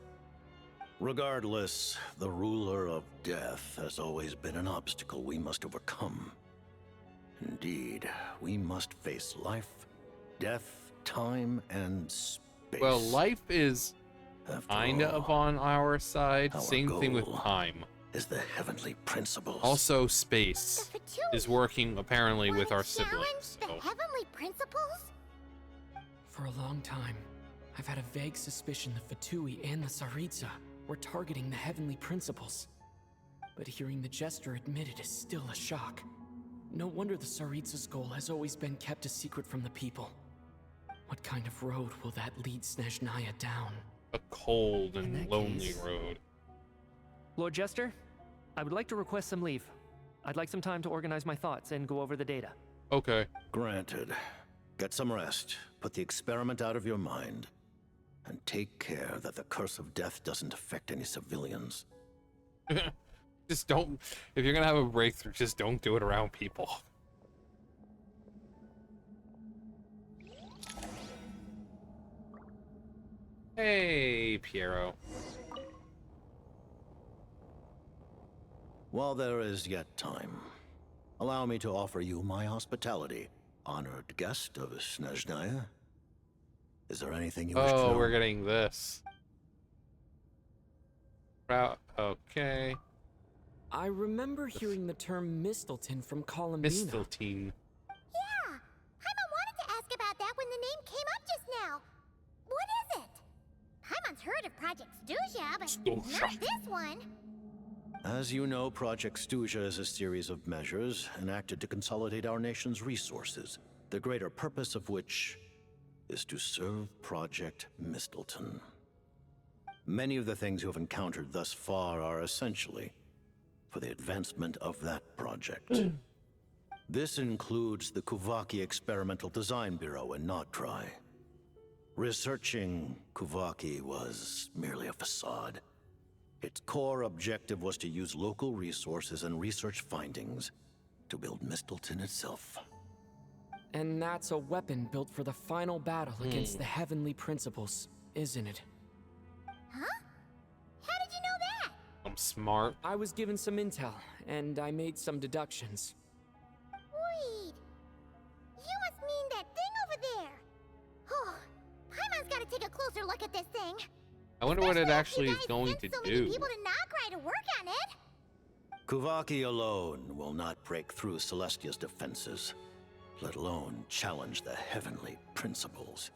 Regardless, the ruler of death has always been an obstacle we must overcome. Indeed, we must face life, death, time, and space. Well, life is kinda on our side. our Same thing with goal time. Is the heavenly principles. Also, space is working apparently with our siblings. The So. heavenly principles? For a long time, I've had a vague suspicion the Fatui and the Tsaritsa were targeting the heavenly principles. But hearing the Jester admit it is still a shock. No wonder the Tsaritsa's goal has always been kept a secret from the people. What kind of road will that lead Snezhnaya down? A cold and that lonely case- road. Lord Jester, I would like to request some leave. I'd like some time to organize my thoughts and go over the data. Okay. Granted. Get some rest, put the experiment out of your mind, and take care that the curse of death doesn't affect any civilians. Just don't. If you're gonna have a breakthrough, just don't do it around people. Hey, Piero. While there is yet time, allow me to offer you my hospitality, honored guest of Snezhnaya. Is there anything you wish to know? Oh, we're getting this. Okay. I remember hearing the term Mistleton from Columbina. Mistleton. Yeah! Paimon wanted to ask about that when the name came up just now. What is it? Paimon's heard of Project Snezhnaya, but not this one. As you know, Project Snezhnaya is a series of measures enacted to consolidate our nation's resources, the greater purpose of which is to serve Project Mistleton. Many of the things you have encountered thus far are essentially for the advancement of that project. This includes the Kuvaki Experimental Design Bureau in Nocturne. Researching Kuvaki was merely a facade. Its core objective was to use local resources and research findings to build Mistleton itself. And that's a weapon built for the final battle against the heavenly principles, isn't it? Huh? How did you know that? I'm smart. I was given some intel, and I made some deductions. Wait. You must mean that thing over there. Oh, Paimon's gotta take a closer look at this thing. I wonder what it Especially actually after is you going guys to sent so many do. people to Nocturne to work on it. Kuvaki alone will not break through Celestia's defenses, let alone challenge the heavenly principles.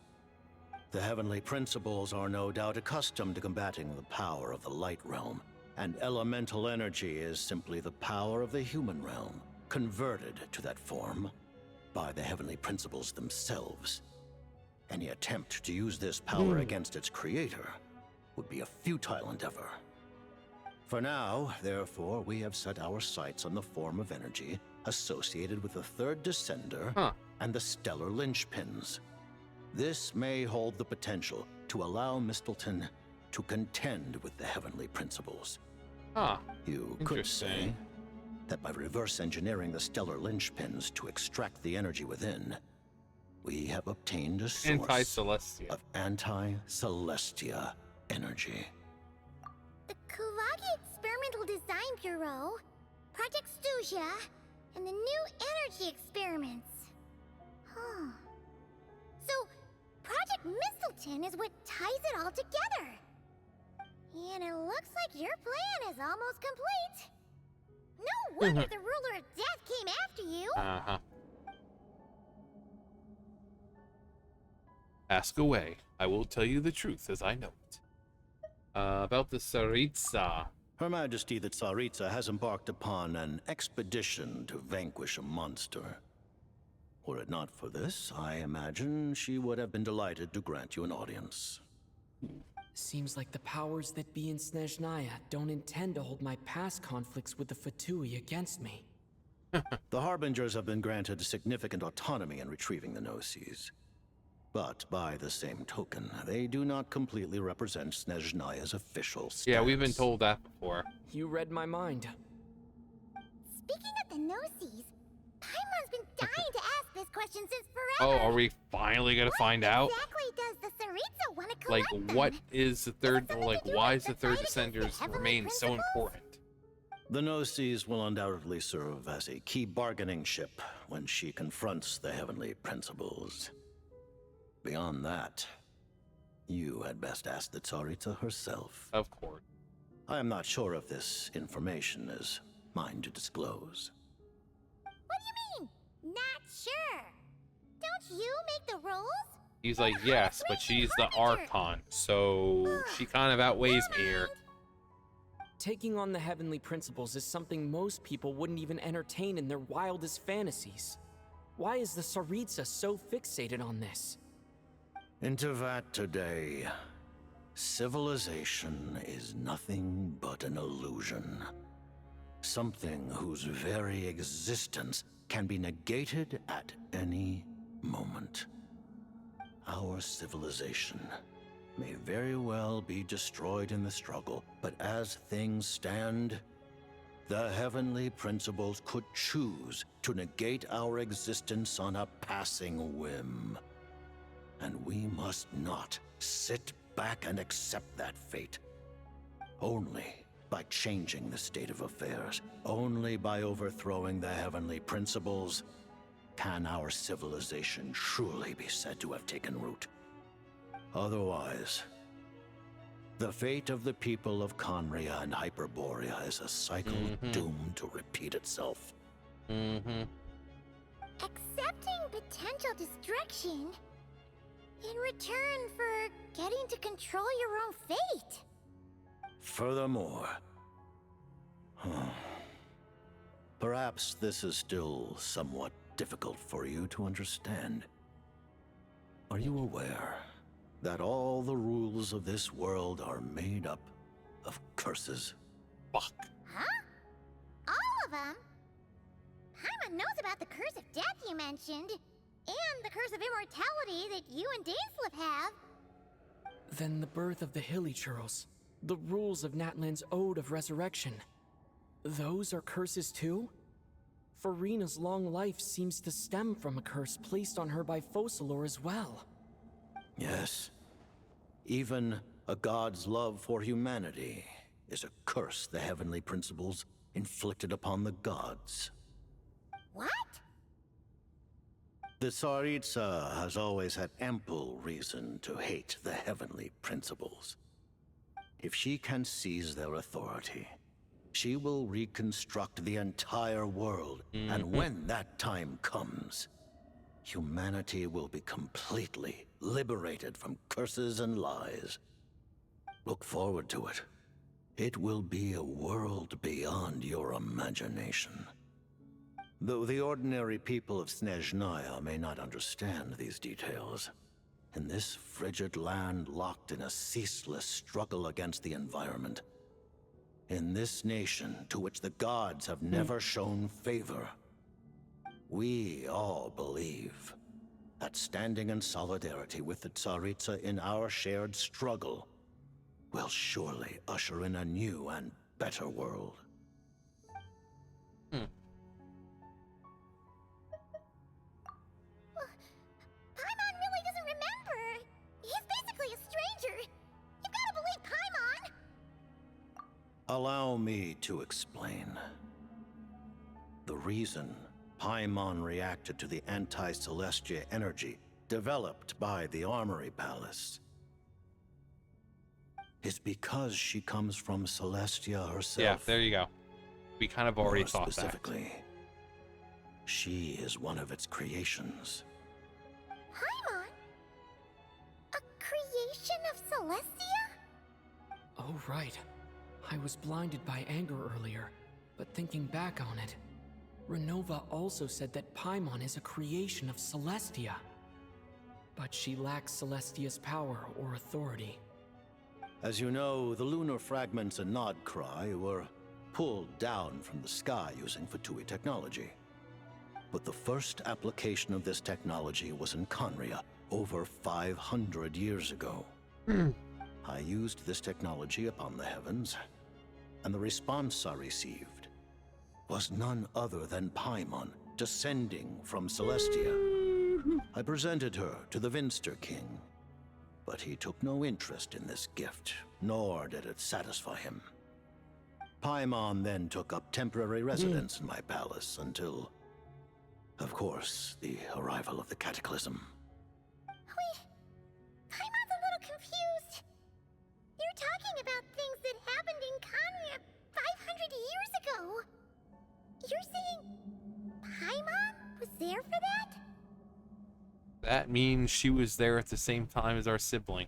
The heavenly principles are no doubt accustomed to combating the power of the light realm, and elemental energy is simply the power of the human realm, converted to that form by the heavenly principles themselves. Any attempt to use this power against its creator would be a futile endeavor. For now, therefore, we have set our sights on the form of energy associated with the third descender and the stellar linchpins. This may hold the potential to allow Mistleton to contend with the heavenly principles. Ah, You could say that by reverse engineering the stellar linchpins to extract the energy within, we have obtained a source Anti-Celestia. of anti-Celestia energy. The Kulagi Experimental Design Bureau, Project Stuja, and the new energy experiments. Huh. So, Project Mistleton is what ties it all together. And it looks like your plan is almost complete. No wonder the Ruler of Death came after you. Uh-huh. Ask away. I will tell you the truth as I know it. About the Tsaritsa. Her Majesty the Tsaritsa has embarked upon an expedition to vanquish a monster. Were it not for this, I imagine she would have been delighted to grant you an audience. Seems like the powers that be in Snezhnaya don't intend to hold my past conflicts with the Fatui against me. The Harbingers have been granted significant autonomy in retrieving the Gnosis. But by the same token, they do not completely represent Snezhnaya's official stance. Yeah, we've been told that before. You read my mind. Speaking of the Gnosis, Paimon's been dying to ask this question since Oh, forever. are we finally gonna find out? Exactly does the Tsaritsa want to Like, collect what them? is the third, like, why is the third Descenders remain so important? The Gnosis will undoubtedly serve as a key bargaining chip when she confronts the heavenly principles. Beyond that, you had best ask the Tsaritsa herself. Of course. I am not sure if this information is mine to disclose. What do you mean? Not sure. Don't you make the rules? He's like, yes, but she's the Archon, so she kind of outweighs me here. Taking on the heavenly principles is something most people wouldn't even entertain in their wildest fantasies. Why is the Tsaritsa so fixated on this? Into that today, civilization is nothing but an illusion. Something whose very existence can be negated at any moment. Our civilization may very well be destroyed in the struggle, but as things stand, the heavenly principles could choose to negate our existence on a passing whim. And we must not sit back and accept that fate. Only by changing the state of affairs, only by overthrowing the heavenly principles, can our civilization truly be said to have taken root. Otherwise, the fate of the people of Conria and Hyperborea is a cycle doomed to repeat itself. Accepting potential destruction in return for getting to control your own fate. Furthermore, perhaps this is still somewhat difficult for you to understand. Are you aware that all the rules of this world are made up of curses? Fuck. Huh? All of them? Paimon knows about the curse of death you mentioned, and the curse of immortality that you and Dainsleif have. Then the birth of the Hilly Churls, the rules of Natlan's Ode of Resurrection. Those are curses too? Farina's long life seems to stem from a curse placed on her by Focalor as well. Yes. Even a god's love for humanity is a curse the heavenly principles inflicted upon the gods. What? The Tsaritsa has always had ample reason to hate the heavenly principles. If she can seize their authority, she will reconstruct the entire world, and when that time comes, humanity will be completely liberated from curses and lies. Look forward to it. It will be a world beyond your imagination. Though the ordinary people of Snezhnaya may not understand these details, in this frigid land locked in a ceaseless struggle against the environment, in this nation to which the gods have never shown favor, we all believe that standing in solidarity with the Tsaritsa in our shared struggle will surely usher in a new and better world. Paimon really doesn't remember. He's basically a stranger. You've got to believe Paimon. Allow me to explain. The reason Paimon reacted to the anti-Celestia energy developed by the Armory Palace is because she comes from Celestia herself. Yeah, there you go. We kind of already More thought specifically, she is one of its creations. Paimon? A creation of Celestia? Oh, right. I was blinded by anger earlier, but thinking back on it, RENOVA also said that Paimon is a creation of Celestia. But she lacks Celestia's power or authority. As you know, the lunar fragments in Nocturne were pulled down from the sky using Fatui technology. But the first application of this technology was in Khaenri'ah over 500 years ago. I used this technology upon the heavens, and the response I received was none other than Paimon descending from Celestia. I presented her to the Vinster King, but he took no interest in this gift, nor did it satisfy him. Paimon then took up temporary residence in my palace until, of course, the arrival of the Cataclysm. Wait, Paimon's a little confused. You're talking about things that happened in Khaenri'ah 500 years ago. You're saying Paimon was there for that? That means she was there at the same time as our sibling.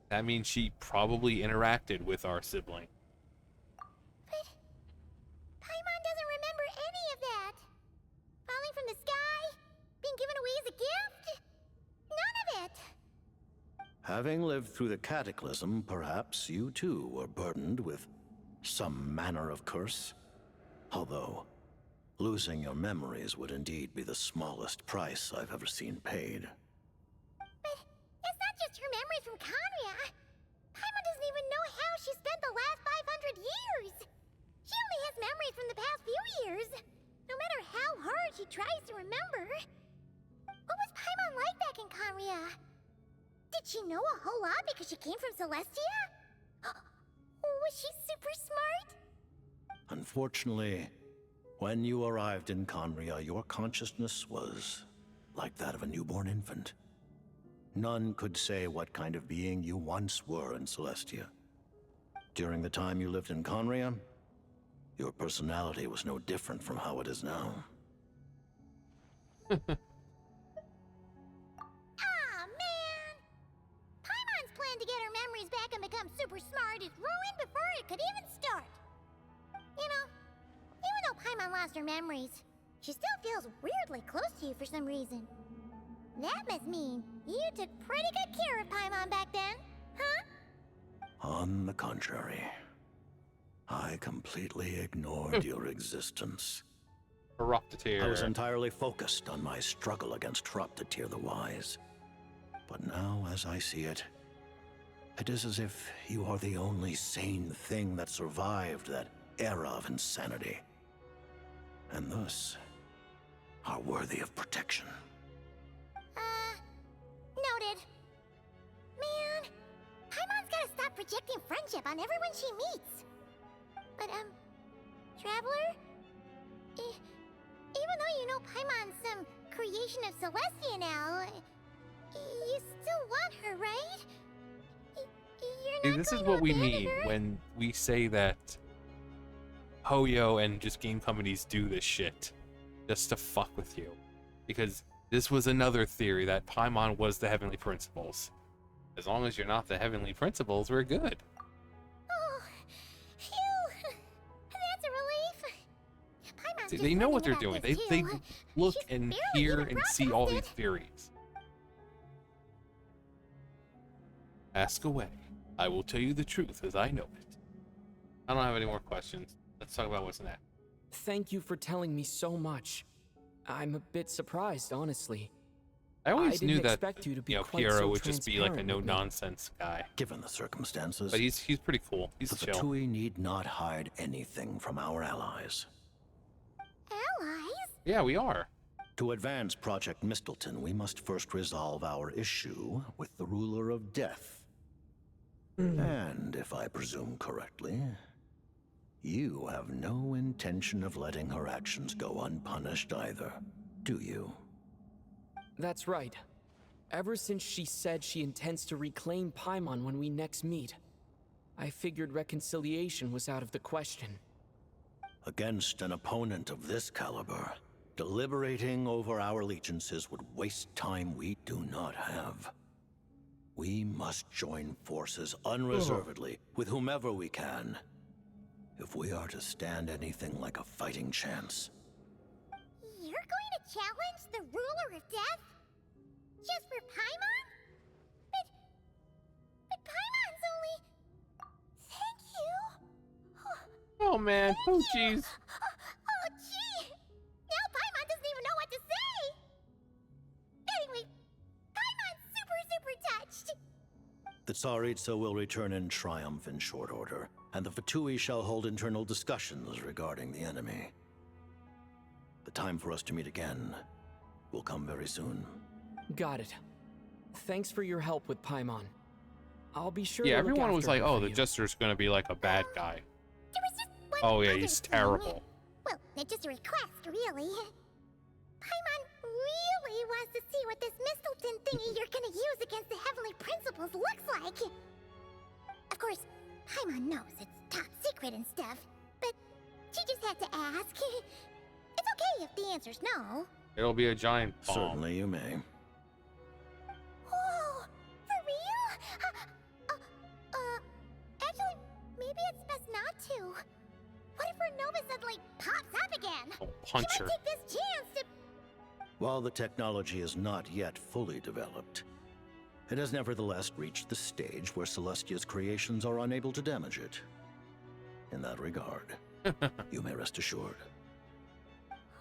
That means she probably interacted with our sibling. But Paimon doesn't remember any of that. Falling from the sky, being given away as a gift, none of it. Having lived through the Cataclysm, perhaps you too were burdened with some manner of curse. Although, losing your memories would indeed be the smallest price I've ever seen paid. But it's not just her memories from Khaenri'ah. Paimon doesn't even know how she spent the last 500 years. She only has memories from the past few years. No matter how hard she tries to remember. What was Paimon like back in Khaenri'ah? Did she know a whole lot because she came from Celestia? Was she super smart? Unfortunately, when you arrived in Khaenri'ah, your consciousness was like that of a newborn infant. None could say what kind of being you once were in Celestia. During the time you lived in Khaenri'ah, your personality was no different from how it is now. Ah, man! Paimon's plan to get her memories back and become super smart is ruined before it could even start. You know, even though Paimon lost her memories, she still feels weirdly close to you for some reason. That must mean you took pretty good care of Paimon back then, huh? On the contrary, I completely ignored your existence. Corruptiteer. I was entirely focused on my struggle against Corruptiteer the Wise. But now, as I see it, it is as if you are the only sane thing that survived that era of insanity. And thus, are worthy of protection. Noted. Man, Paimon's gotta stop projecting friendship on everyone she meets. But, Traveler? Even though you know Paimon's some creation of Celestia now, you still want her, right? You're See, not this is going what to we abandon mean her? when we say that Hoyo and just game companies do this shit just to fuck with you. Because this was another theory that Paimon was the Heavenly Principles. As long as you're not the Heavenly Principles, we're good. Oh, phew. That's a relief. Paimon's See, just they know what learning they're about doing. this They too. look She's and barely hear even and see all these processed it. theories. Ask away. I will tell you the truth as I know it. I don't have any more questions. Let's talk about what's next. Thank you for telling me so much. I'm a bit surprised, honestly. I always didn't knew that, expect you to be you know, quite Piero so would just be like a transparent with me. no-nonsense guy. Given the circumstances, But he's pretty cool. He's the chill. Fatui need not hide anything from our allies. Allies? Yeah, we are. To advance Project Mistleton, we must first resolve our issue with the ruler of death. And if I presume correctly, you have no intention of letting her actions go unpunished either, do you? That's right. Ever since she said she intends to reclaim Paimon when we next meet, I figured reconciliation was out of the question. Against an opponent of this caliber, deliberating over our allegiances would waste time we do not have. We must join forces unreservedly with whomever we can, if we are to stand anything like a fighting chance. You're going to challenge the ruler of death? Just for Paimon? But Paimon's only... Thank you. Oh man. Oh jeez. Oh gee. Now Paimon doesn't even know what to say. Anyway, Paimon's super touched. The Tsaritsa will return in triumph in short order, and the Fatui shall hold internal discussions regarding the enemy. The time for us to meet again will come very soon. Got it. Thanks for your help with Paimon. I'll be sure Yeah, to look everyone was after like, her "Oh, for the you." Jester's gonna be like a bad guy." There was just one Oh yeah, other he's thing. terrible. Well, it's just a request, really. Paimon really wants to see what this Mistleton thingy you're gonna use against the Heavenly Principles looks like. Of course, Paimon knows it's top secret and stuff, but she just had to ask. It's okay if the answer's no. It'll be a giant bomb. Certainly you may. Oh, for real? Actually, maybe it's best not to. What if RENOVA suddenly pops up again? I'll punch she her. might take this chance to... While the technology is not yet fully developed, it has nevertheless reached the stage where Celestia's creations are unable to damage it. In that regard, you may rest assured.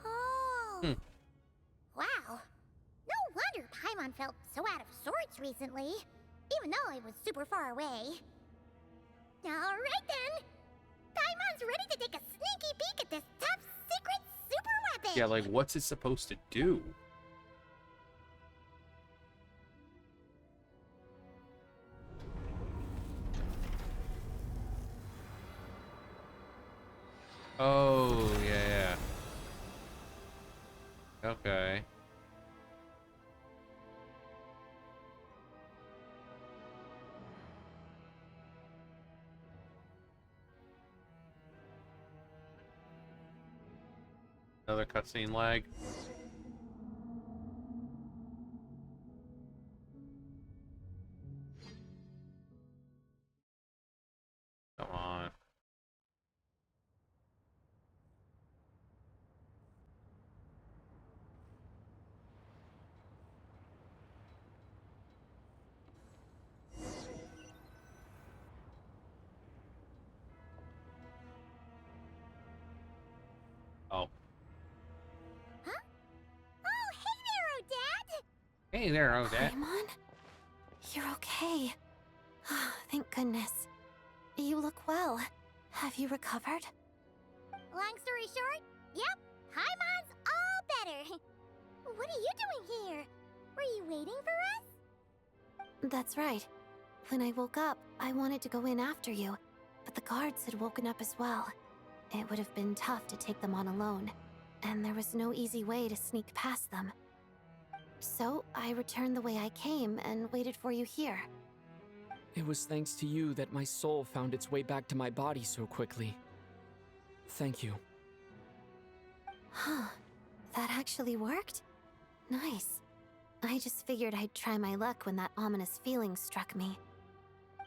Oh. Wow. No wonder Paimon felt so out of sorts recently, even though it was super far away. Alright then. Paimon's ready to take a sneaky peek at this top secret super weapon. Yeah, like what's it supposed to do? Oh, yeah. Okay. Another cutscene lag. Come on. Oh. Huh? Oh, hey there, Odette! Hey there, Odette. Paimon? You're okay. Thank goodness. You look well. Have you recovered? Long story short, yep, Paimon's all better. What are you doing here? Were you waiting for us? That's right. When I woke up, I wanted to go in after you, but the guards had woken up as well. It would have been tough to take them on alone, and there was no easy way to sneak past them. So I returned the way I came and waited for you here. It was thanks to you that my soul found its way back to my body so quickly. Thank you. Huh. That actually worked? Nice. I just figured I'd try my luck when that ominous feeling struck me.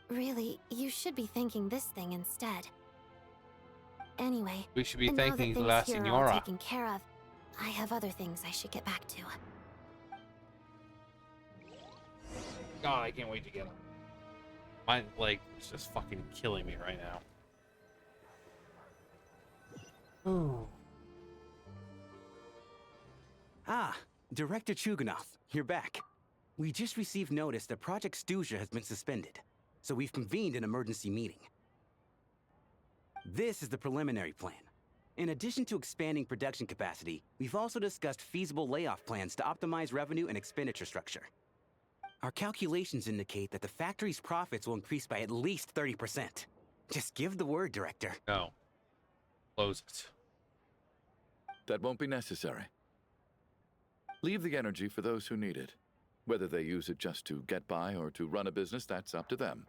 Really, you should be thanking this thing instead. Anyway, We should be now that thanking things La here are all Signora. taken care of, I have other things I should get back to. God, I can't wait to get him. My leg is just fucking killing me right now. Ah, Director Chuganov, you're back. We just received notice that Project Stuzha has been suspended, so we've convened an emergency meeting. This is the preliminary plan. In addition to expanding production capacity, we've also discussed feasible layoff plans to optimize revenue and expenditure structure. Our calculations indicate that the factory's profits will increase by at least 30%. Just give the word, Director. No. Close it. That won't be necessary. Leave the energy for those who need it. Whether they use it just to get by or to run a business, that's up to them.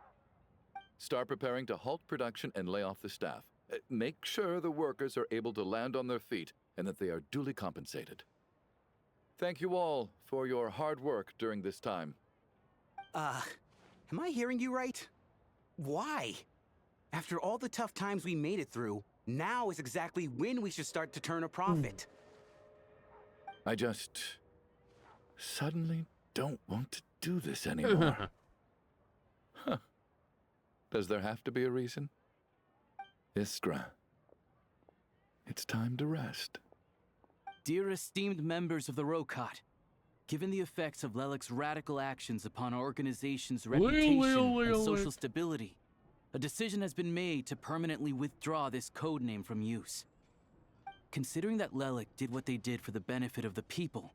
Start preparing to halt production and lay off the staff. Make sure the workers are able to land on their feet and that they are duly compensated. Thank you all for your hard work during this time. Am I hearing you right? Why? After all the tough times we made it through, now is exactly when we should start to turn a profit. I just suddenly don't want to do this anymore. Huh. Does there have to be a reason? Iskra, it's time to rest. Dear esteemed members of the Rokat, given the effects of Lelik's radical actions upon our organization's reputation and social stability, a decision has been made to permanently withdraw this codename from use. Considering that Lelik did what they did for the benefit of the people,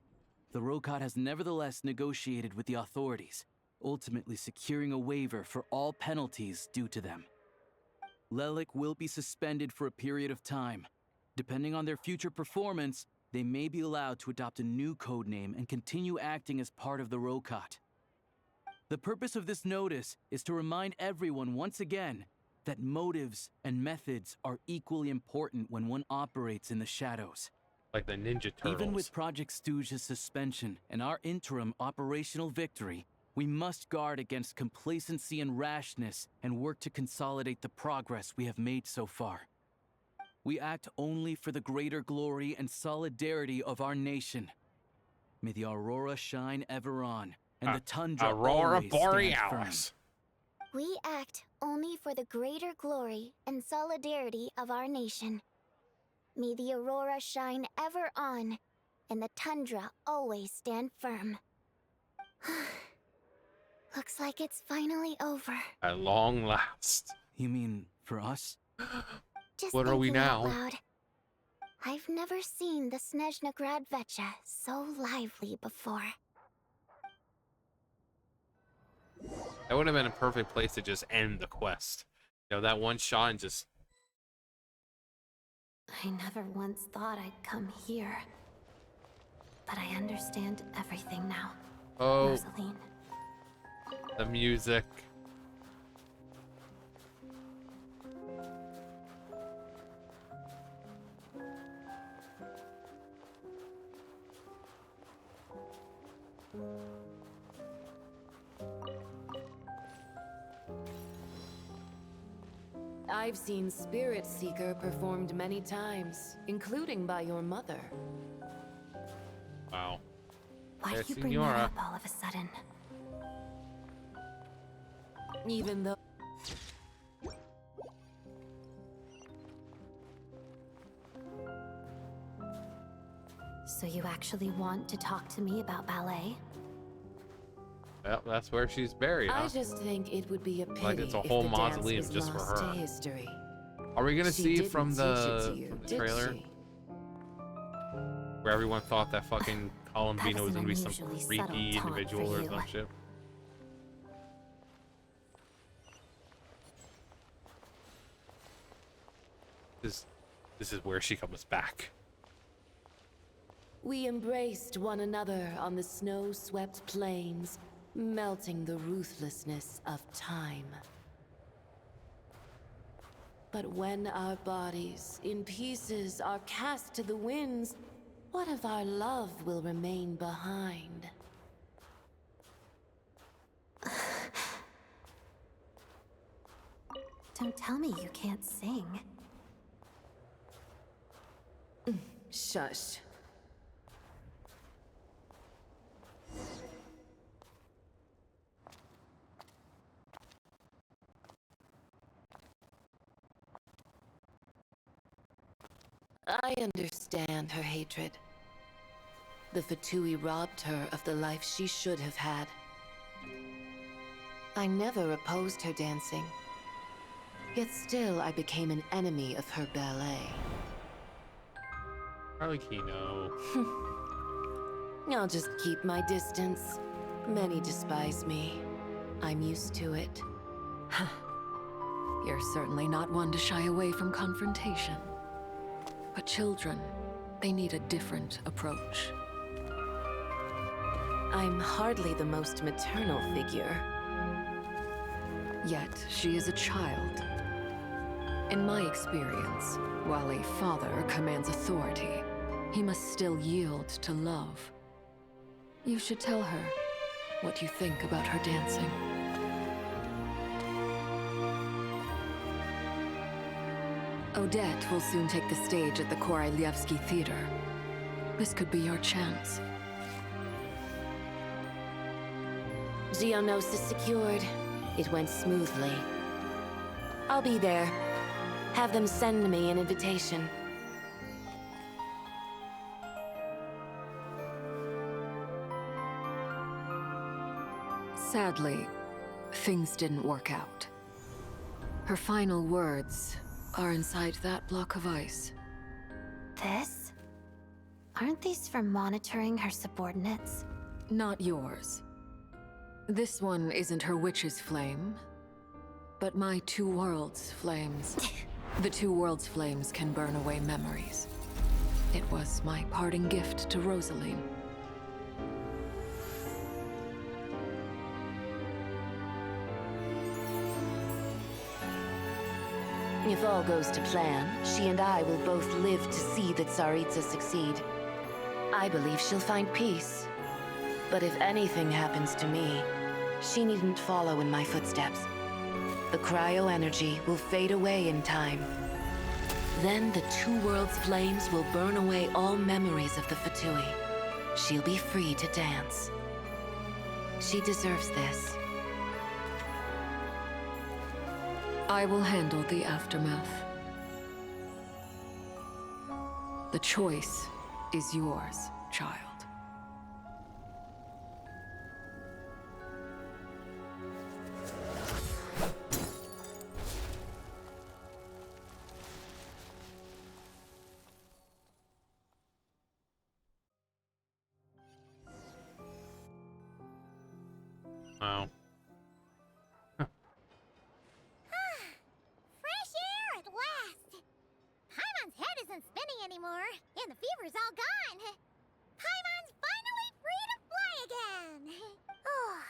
the Rokat has nevertheless negotiated with the authorities, ultimately securing a waiver for all penalties due to them. Lelik will be suspended for a period of time. Depending on their future performance, they may be allowed to adopt a new codename and continue acting as part of the Rokat. The purpose of this notice is to remind everyone once again that motives and methods are equally important when one operates in the shadows. Like the Ninja Turtles. Even with Project Stuzha's suspension and our interim operational victory, we must guard against complacency and rashness and work to consolidate the progress we have made so far. We act only for the greater glory and solidarity of our nation. May the aurora shine ever on, and the tundra Aurora always stand Borealis. firm. We act only for the greater glory and solidarity of our nation. May the aurora shine ever on, and the tundra always stand firm. Looks like it's finally over. At long last. You mean for us? Just What are we thinking out now? loud. I've never seen the Snezhnaya Vecha so lively before. That would have been a perfect place to just end the quest. You know, that one shot and just... I never once thought I'd come here. But I understand everything now, Oh, Rosaline. the music. I've seen Spirit Seeker performed many times, including by your mother. Wow. Why There's do you bring that Senora. up all of a sudden? Even though... So you actually want to talk to me about ballet? Well, that's where she's buried, huh? I just think it would be a pity Like it's a if whole the dance mausoleum was just for lost to her. history. Are we gonna She see didn't from teach it the, to you, did trailer she? where everyone thought that fucking Columbino was was gonna an be some unusually freaky subtle taunt individual for or you. some shit? This is where she comes back. We embraced one another on the snow-swept plains, melting the ruthlessness of time. But when our bodies, in pieces, are cast to the winds, what of our love will remain behind? Don't tell me you can't sing. Shush. I understand her hatred. The Fatui robbed her of the life she should have had. I never opposed her dancing. Yet still I became an enemy of her ballet. Arlecchino. I'll just keep my distance. Many despise me. I'm used to it. You're certainly not one to shy away from confrontation. But children, they need a different approach. I'm hardly the most maternal figure. Yet, she is a child. In my experience, while a father commands authority, he must still yield to love. You should tell her what you think about her dancing. Odette will soon take the stage at the Koralyevsky Theater. This could be your chance. Geonosis secured. It went smoothly. I'll be there. Have them send me an invitation. Sadly, things didn't work out. Her final words are inside that block of ice. This? Aren't these for monitoring her subordinates? Not yours. This one isn't her witch's flame, but my two worlds' flames. The two worlds' flames can burn away memories. It was my parting gift to Rosaline. If all goes to plan, she and I will both live to see the Tsaritsa succeed. I believe she'll find peace. But if anything happens to me, she needn't follow in my footsteps. The cryo-energy will fade away in time. Then the two worlds' flames will burn away all memories of the Fatui. She'll be free to dance. She deserves this. I will handle the aftermath. The choice is yours, child. Wow. Fresh air at last! Paimon's head isn't spinning anymore, and the fever's all gone. Paimon's finally free to fly again! Oh,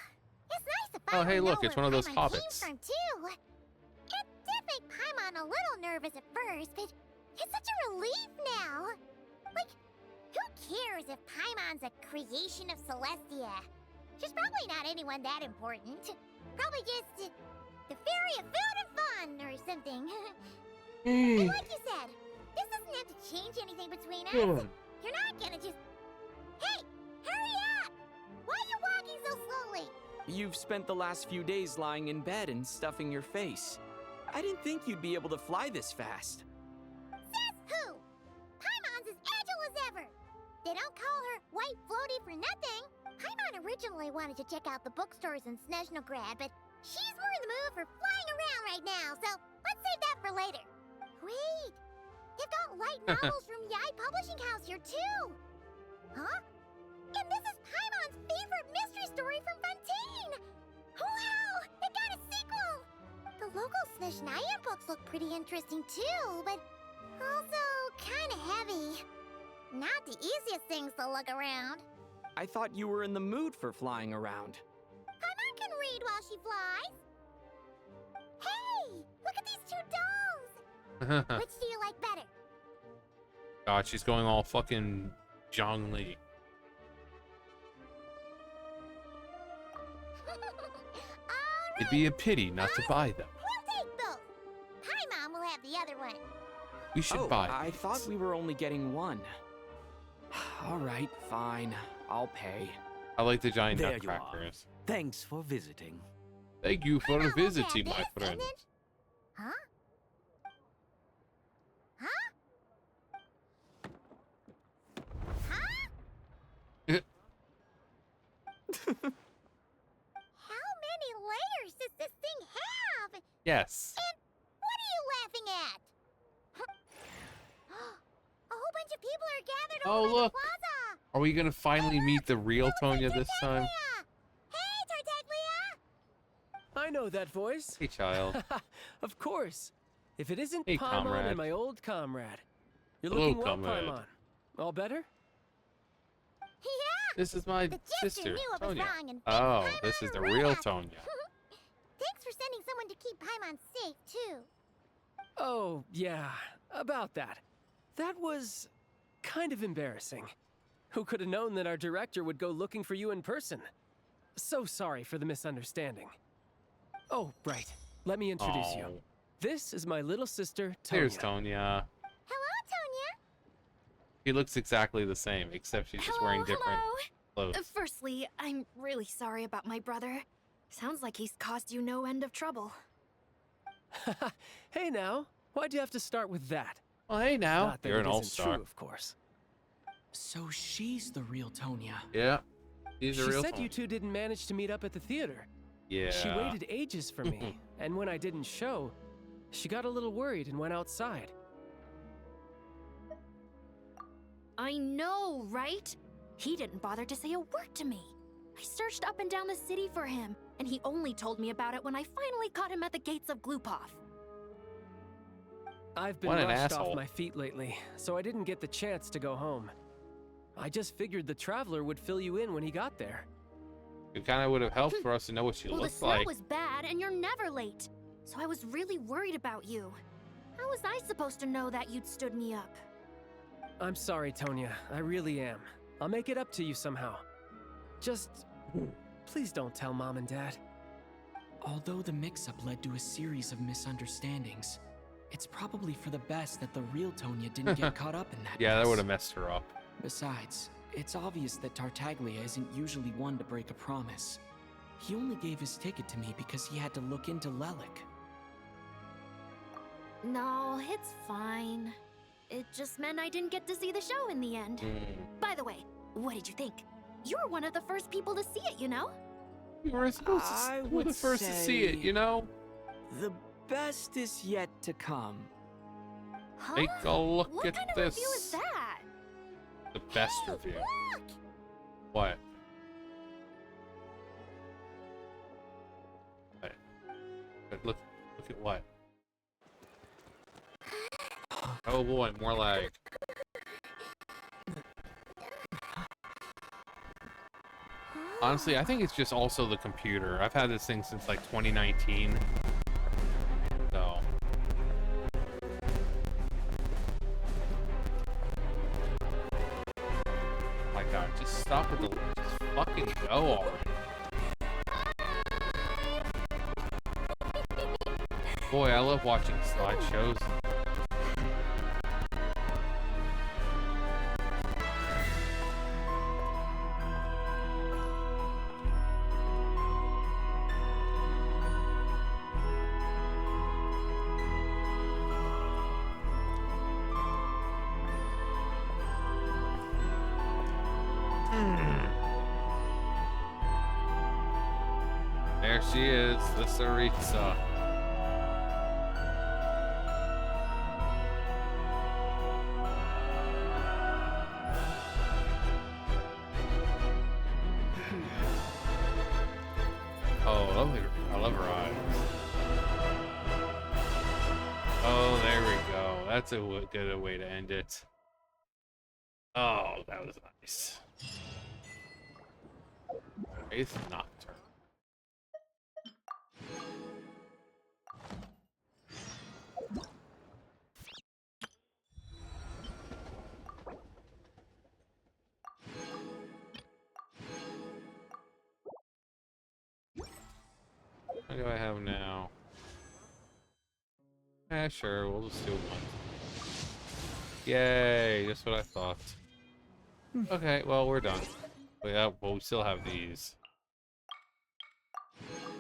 it's nice to finally hey, look, know it's where one of those Paimon hobbits. came from, too. It did make Paimon a little nervous at first, but it's such a relief now. Like, who cares if Paimon's a creation of Celestia? She's probably not anyone that important. Probably just the fairy of food and fun or something. And like you said, this doesn't have to change anything between us. You're not gonna just... Hey, hurry up! Why are you walking so slowly? You've spent the last few days lying in bed and stuffing your face. I didn't think you'd be able to fly this fast. Says who? Paimon's as agile as ever. They don't call her White Floaty for nothing. Paimon originally wanted to check out the bookstores in Snezhnaya, but she's more in the mood for flying around right now, so let's save that for later. Wait, they've got light novels from Yai Publishing House here too. Huh? And this is Paimon's favorite mystery story from Fontaine. Wow, they got a sequel. The local Snezhnaya books look pretty interesting too, but also kind of heavy. Not the easiest things to look around. I thought you were in the mood for flying around. Paimon can read while she flies. Hey, look at these two dolls. Which do you like better? God, she's going all fucking Zhongli. It'd be a pity not to buy them. We'll take both. Paimon will have the other one. We should buy I these. thought we were only getting one. All right, fine. I'll pay. I like the giant There you are. nutcrackers. Thanks for visiting. Thank you for visiting, my friend. Huh? Huh? Huh? How many layers does this thing have? Yes. And what are you laughing at? A whole bunch of people are gathered Oh, over by look. the plaza. Are we gonna finally meet the real Tonya this time? Hey, Tartaglia! I know that voice. Hey, child. Of course. If it isn't Hey, Paimon comrade. and my old comrade. You're Hello, looking well, comrade. Paimon. All better? Yeah. This is my The jester sister, knew it was Tonya. wrong and Oh, thanked this Paimon is the right real up. Tonya. Thanks for sending someone to keep Paimon safe, too. Oh, yeah. About that. That was kind of embarrassing. Who could have known that our director would go looking for you in person? So sorry for the misunderstanding. Oh, right. Let me introduce you. Oh. This is my little sister, Tonya. There's Tonya. Hello, Tonya. She looks exactly the same, except she's just wearing different clothes. Firstly, I'm really sorry about my brother. Sounds like he's caused you no end of trouble. Hey now, why'd you have to start with that? Well, hey now, Not that you're it an isn't all-star. true, of course. So she's the real Tonya. Yeah, she's a She real said Tonya. you two didn't manage to meet up at the theater. Yeah. She waited ages for me, and when I didn't show, she got a little worried and went outside. I know, right? He didn't bother to say a word to me. I searched up and down the city for him, and he only told me about it when I finally caught him at the gates of Glupov. I've been What an rushed asshole. off my feet lately, so I didn't get the chance to go home. I just figured the Traveler would fill you in when he got there. It kind of would have helped for us to know what she Well, the looked snow like. was bad, and you're never late. So I was really worried about you. How was I supposed to know that you'd stood me up? I'm sorry, Tonya. I really am. I'll make it up to you somehow. Just... please don't tell Mom and Dad. Although the mix-up led to a series of misunderstandings, it's probably for the best that the real Tonya didn't get caught up in that Yeah, that mess. would have messed her up. Besides, it's obvious that Tartaglia isn't usually one to break a promise. He only gave his ticket to me because he had to look into Lelik. No, it's fine. It just meant I didn't get to see the show in the end. By the way, what did you think? You were one of the first people to see it, you know? You were supposed to I you were would the first to see it, say you know? The best is yet to come. Huh? Take a look What at kind of this. review is that? The best review. What? What? But look at what? Oh boy, more lag. Honestly, I think it's just also the computer. I've had this thing since like 2019. So. My god, just stop with the. Just fucking go already. Boy, I love watching slideshows. There she is, the Tsaritsa. Oh, I love her eyes. Oh, there we go. That's a good way to end it. Oh, that was nice. Wraith Nocturne. What do I have now? Yeah, sure, we'll just do one. Yay, just what I thought. Okay, well, we're done. Well, we still have these.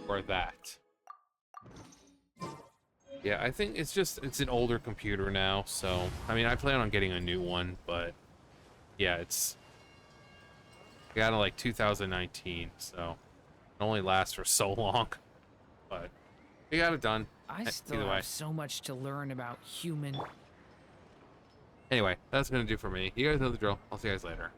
Or that. Yeah, I think it's an older computer now, so... I mean, I plan on getting a new one, but... Yeah, it's... We got to like 2019, so it only lasts for so long. But we got it done. I still Either way. have so much to learn about human. Anyway, that's gonna do for me. You guys know the drill. I'll see you guys later.